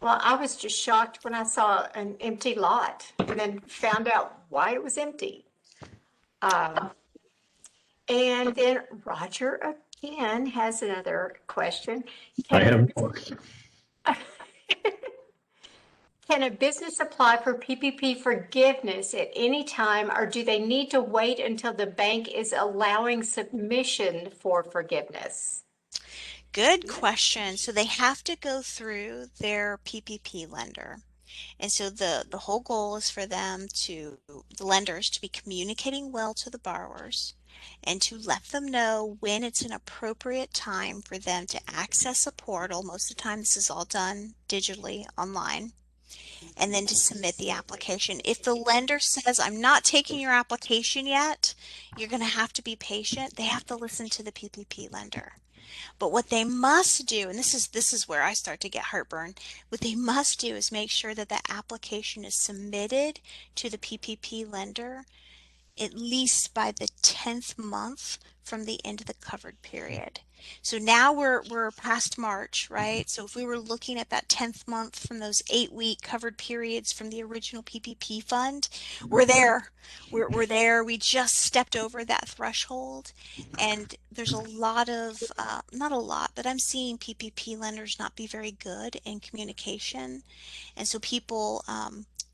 Well, I was just shocked when I saw an empty lot and then found out why it was empty. Um, and then Roger again has another question. I Can have, can a business apply for PPP forgiveness at any time, or do they need to wait until the bank is allowing submission for forgiveness? Good question. So they have to go through their PPP lender. And so the whole goal is for the lenders to be communicating well to the borrowers and to let them know when it's an appropriate time for them to access a portal. Most of the time, this is all done digitally online, and then to submit the application. If the lender says, I'm not taking your application yet, you're going to have to be patient. They have to listen to the PPP lender. But what they must do, and this is where I start to get heartburn, what they must do is make sure that the application is submitted to the PPP lender at least by the 10th month from the end of the covered period. So now we're past March, right? So if we were looking at that 10th month from those 8-week covered periods from the original PPP fund, we're there. We're there. We just stepped over that threshold. And there's a lot of, not a lot, but I'm seeing PPP lenders not be very good in communication. And so people,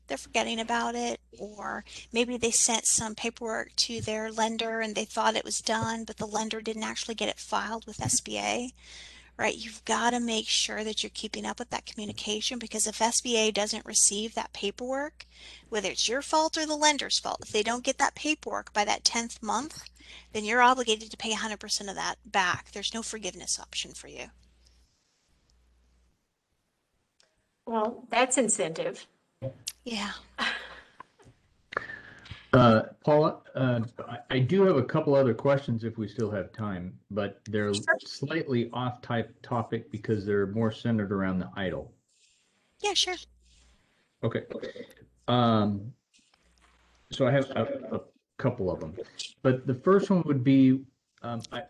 they're forgetting about it, or maybe they sent some paperwork to their lender and they thought it was done, but the lender didn't actually get it filed with SBA, right? You've got to make sure that you're keeping up with that communication, because if SBA doesn't receive that paperwork, whether it's your fault or the lender's fault, if they don't get that paperwork by that 10th month, then you're obligated to pay 100% of that back. There's no forgiveness option for you. Well, that's incentive. Yeah. Paula, I do have a couple other questions if we still have time, but they're slightly off topic because they're more centered around the idle. Yeah, sure. Okay. Um, so I have a couple of them, but the first one would be,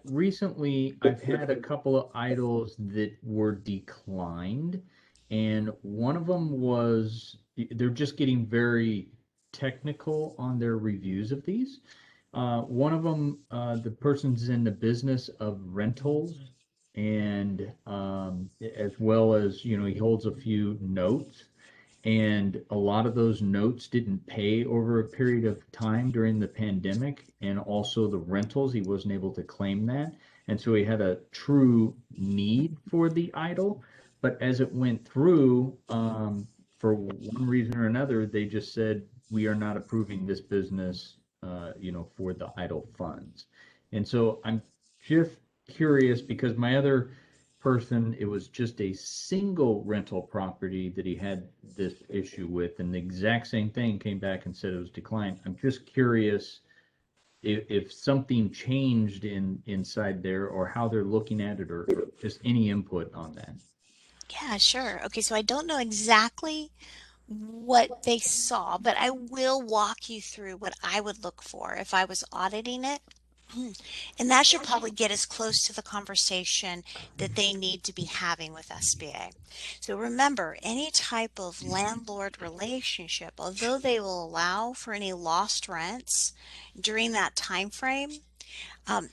recently I've had a couple of idles that were declined, and one of them was, they're just getting very technical on their reviews of these. One of them, the person's in the business of rentals, and as well as, he holds a few notes. And a lot of those notes didn't pay over a period of time during the pandemic. And also the rentals, he wasn't able to claim that. And so he had a true need for the idle. But as it went through, for one reason or another, they just said, we are not approving this business, for the idle funds. And so I'm just curious because my other person, it was just a single rental property that he had this issue with, and the exact same thing came back and said it was declined. I'm just curious if something changed inside there, or how they're looking at it, or just any input on that. Yeah, sure. Okay, so I don't know exactly what they saw, but I will walk you through what I would look for if I was auditing it. And that should probably get us close to the conversation that they need to be having with SBA. So remember, any type of landlord relationship, although they will allow for any lost rents during that time frame,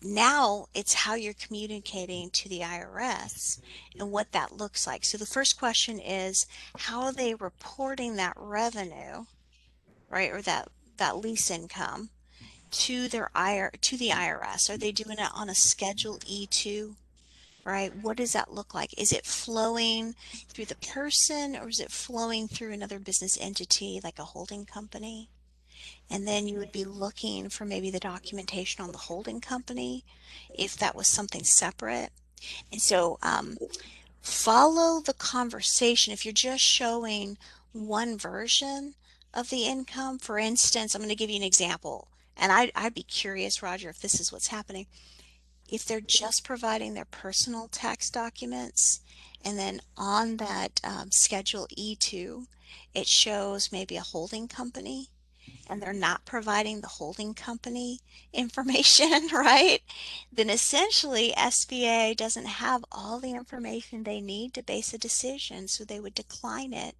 Now it's how you're communicating to the IRS and what that looks like. So the first question is, how are they reporting that revenue, right, or that lease income to to the IRS? Are they doing it on a Schedule E2, right? What does that look like? Is it flowing through the person, or is it flowing through another business entity like a holding company? And then you would be looking for maybe the documentation on the holding company if that was something separate. And so follow the conversation. If you're just showing one version of the income, for instance, I'm going to give you an example. And I'd be curious, Roger, if this is what's happening. If they're just providing their personal tax documents, and then on that Schedule E2, it shows maybe a holding company, and they're not providing the holding company information, right? Then essentially SBA doesn't have all the information they need to base a decision, so they would decline it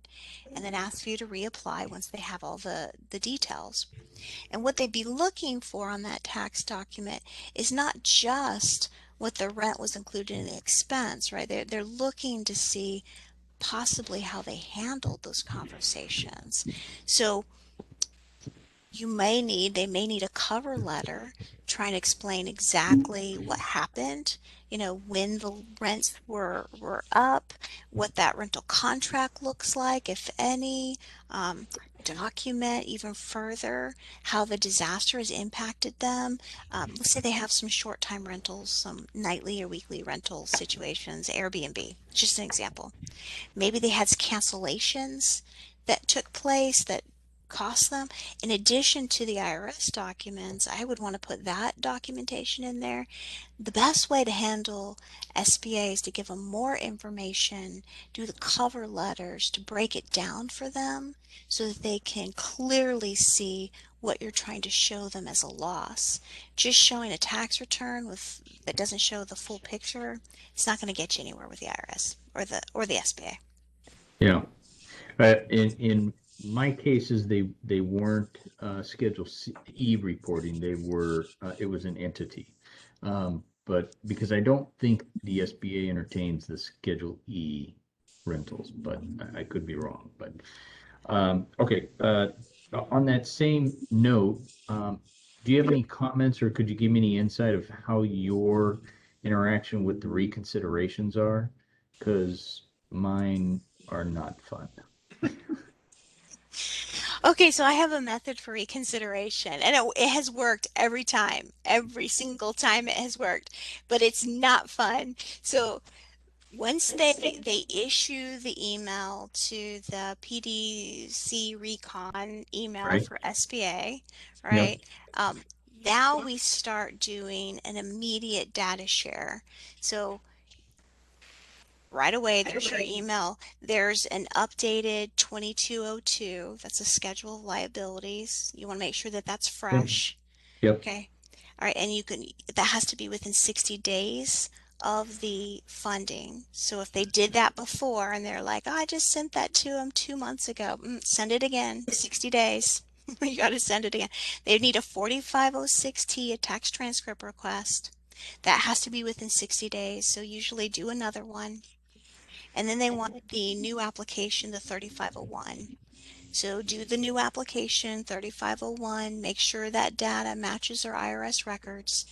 and then ask for you to reapply once they have all the details. And what they'd be looking for on that tax document is not just what the rent was included in the expense, right? They're looking to see possibly how they handled those conversations. So they may need a cover letter trying to explain exactly what happened, when the rents were up, what that rental contract looks like, if any, document even further how the disaster has impacted them. Let's say they have some short-time rentals, some nightly or weekly rental situations, Airbnb, just an example. Maybe they had cancellations that took place that cost them. In addition to the IRS documents, I would want to put that documentation in there. The best way to handle SBA is to give them more information, do the cover letters to break it down for them so that they can clearly see what you're trying to show them as a loss. Just showing a tax return that doesn't show the full picture, it's not going to get you anywhere with the IRS or the SBA. Yeah. In my cases, they weren't Schedule E reporting. They were it was an entity. But because I don't think the SBA entertains the Schedule E rentals, but I could be wrong. But okay. On that same note, do you have any comments, or could you give me any insight of how your interaction with the reconsiderations are? Because mine are not fun. Okay, so I have a method for reconsideration, and it has worked every time. Every single time it has worked, but it's not fun. So once they issue the email to the PDC Recon email Right. for SBA, Yep. right? Um, Now we start doing an immediate data share. So right away, there's your email. There's an updated 2202. That's a schedule of liabilities. You want to make sure that that's fresh. Yep. Okay. All right. And that has to be within 60 days of the funding. So if they did that before and they're like, oh, I just sent that to them 2 months ago, send it again, 60 days. You got to send it again. They need a 4506T, a tax transcript request. That has to be within 60 days. So usually do another one. And then they want the new application, the 3501. So do the new application, 3501, make sure that data matches their IRS records.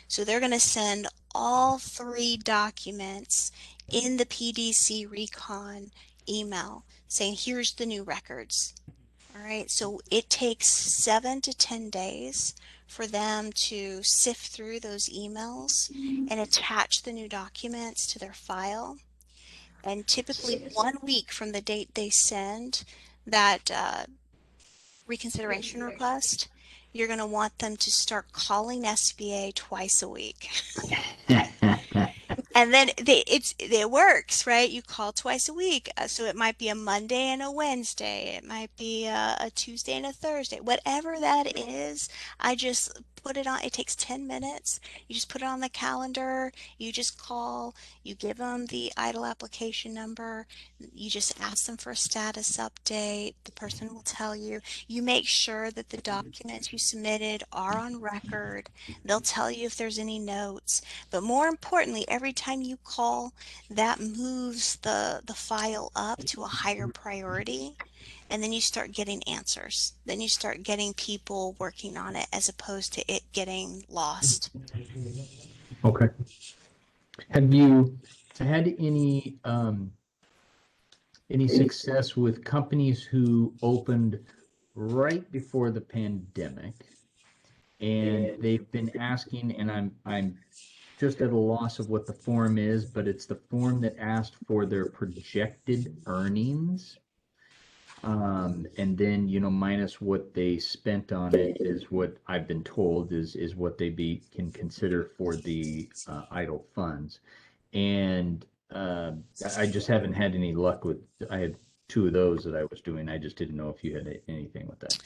So they're going to send all three documents in the PDC Recon email saying, here's the new records. All right, so it takes 7 to 10 days for them to sift through those emails and attach the new documents to their file. And typically 1 week from the date they send that reconsideration request, you're going to want them to start calling SBA twice a week. And then it works, right? You call twice a week. So it might be a Monday and a Wednesday. It might be a Tuesday and a Thursday. Whatever that is, I just put it on. It takes 10 minutes. You just put it on the calendar. You just call. You give them the EIDL application number. You just ask them for a status update. The person will tell you. You make sure that the documents you submitted are on record. They'll tell you if there's any notes. But more importantly, every time you call, that moves the file up to a higher priority. And then you start getting answers. Then you start getting people working on it as opposed to it getting lost. Okay. Have you had any success with companies who opened right before the pandemic, and they've been asking, and I'm just at a loss of what the form is, but it's the form that asked for their projected earnings. And then, minus what they spent on it is what I've been told is what they can consider for the idle funds. And I just haven't had any luck with, I had two of those that I was doing. I just didn't know if you had anything with that.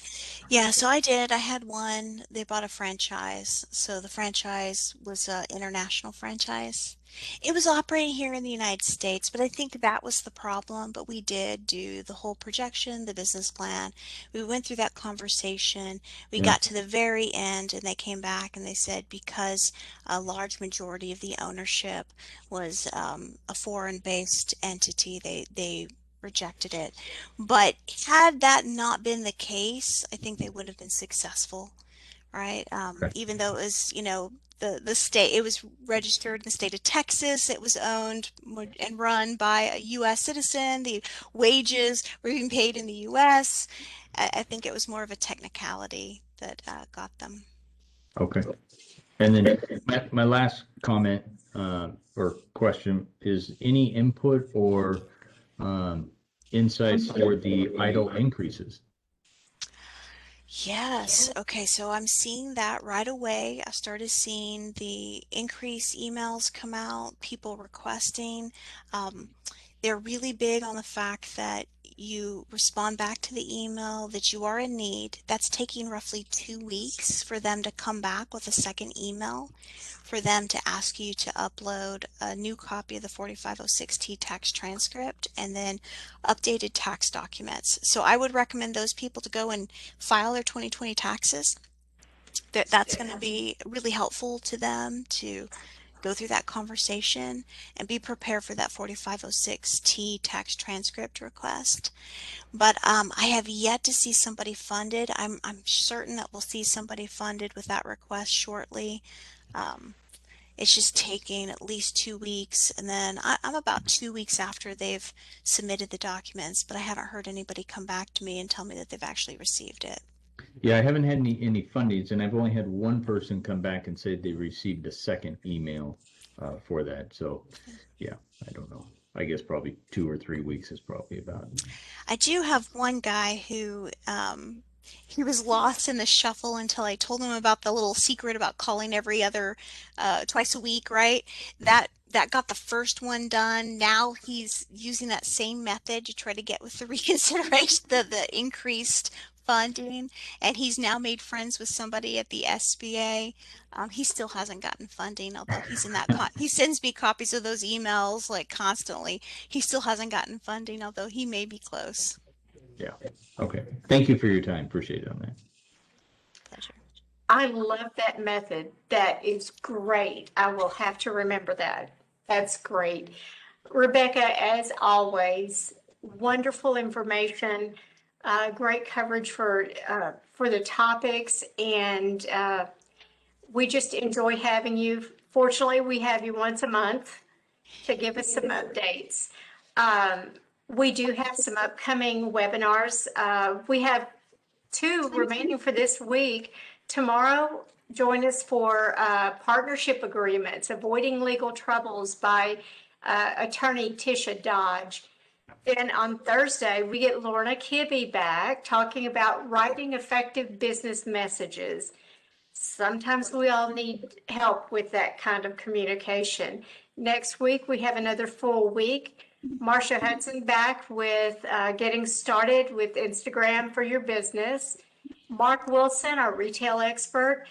Yeah, so I did. I had one. They bought a franchise. So the franchise was an international franchise. It was operating here in the United States, but I think that was the problem. But we did do the whole projection, the business plan. We went through that conversation. We Yeah. got to the very end, and they came back and they said because a large majority of the ownership was a foreign-based entity, they rejected it. But had that not been the case, I think they would have been successful, right? Okay. Even though it was, the state, it was registered in the state of Texas, it was owned and run by a U.S. citizen, the wages were being paid in the U.S. I think it was more of a technicality that got them. Okay. And then my last comment or question is any input or insights for the idle increases? Yes. Okay. So I'm seeing that right away. I started seeing the increase emails come out, people requesting. Um, they're really big on the fact that you respond back to the email that you are in need. That's taking roughly 2 weeks for them to come back with a second email, for them to ask you to upload a new copy of the 4506T tax transcript and then updated tax documents. So I would recommend those people to go and file their 2020 taxes. That's going to be really helpful to them to go through that conversation and be prepared for that 4506T tax transcript request. But I have yet to see somebody funded. I'm certain that we'll see somebody funded with that request shortly. Um, it's just taking at least 2 weeks, and then I'm about 2 weeks after they've submitted the documents, but I haven't heard anybody come back to me and tell me that they've actually received it. Yeah, I haven't had any fundings, and I've only had one person come back and say they received a second email for that. So, yeah, I don't know. I guess probably 2 or 3 weeks is probably about. I do have one guy who he was lost in the shuffle until I told him about the little secret about calling every other twice a week, right? That got the first one done. Now he's using that same method to try to get with the reconsideration, the increased funding, and he's now made friends with somebody at the SBA. He still hasn't gotten funding, although he's in that he sends me copies of those emails like constantly. He still hasn't gotten funding, although he may be close. Yeah. Okay. Thank you for your time. Appreciate it on that. Pleasure. I love that method. That is great. I will have to remember that. That's great. Rebecca, as always, wonderful information, great coverage for the topics, and we just enjoy having you. Fortunately, we have you once a month to give us some updates. We do have some upcoming webinars. We have 2 remaining for this week. Tomorrow, join us for partnership agreements, avoiding legal troubles by attorney Tisha Dodge. Then on Thursday, we get Lorna Kibbe back talking about writing effective business messages. Sometimes we all need help with that kind of communication. Next week, we have another full week. Marsha Hudson back with getting started with Instagram for your business. Mark Wilson, our retail expert,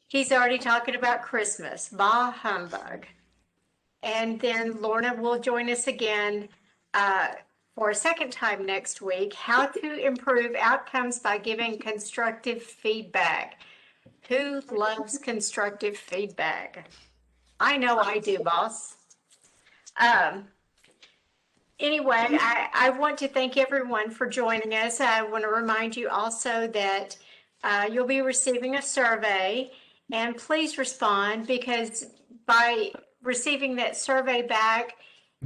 he's already talking about Christmas. Bah humbug. And then Lorna will join us again for a second time next week, how to improve outcomes by giving constructive feedback. Who loves constructive feedback? I know I do, boss. Anyway, I want to thank everyone for joining us. I want to remind you also that you'll be receiving a survey, and please respond, because by receiving that survey back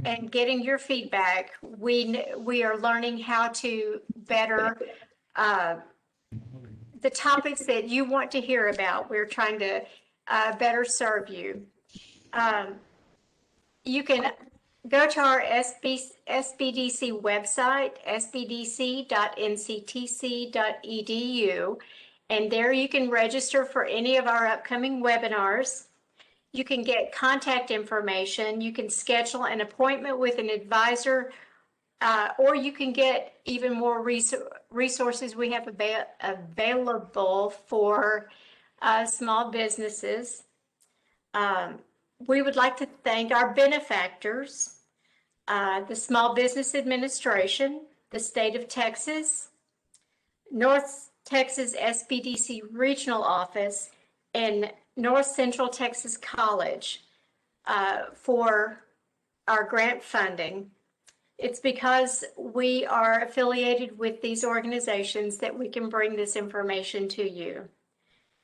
and getting your feedback, we are learning how to better the topics that you want to hear about. We're trying to better serve you. You can go to our SBDC website, sbdc.nctc.edu, and there you can register for any of our upcoming webinars. You can get contact information. You can schedule an appointment with an advisor, or you can get even more resources we have available for small businesses. We would like to thank our benefactors, the Small Business Administration, the State of Texas, North Texas SBDC Regional Office, and North Central Texas College for our grant funding. It's because we are affiliated with these organizations that we can bring this information to you.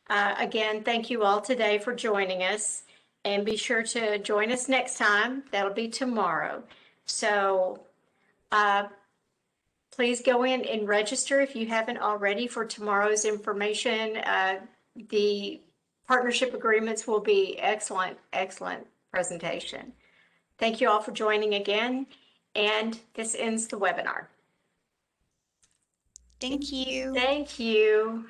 Again, thank you all today for joining us, and be sure to join us next time. That'll be tomorrow. So please go in and register if you haven't already for tomorrow's information. The partnership agreements will be excellent presentation. Thank you all for joining again, and this ends the webinar. Thank you. Thank you.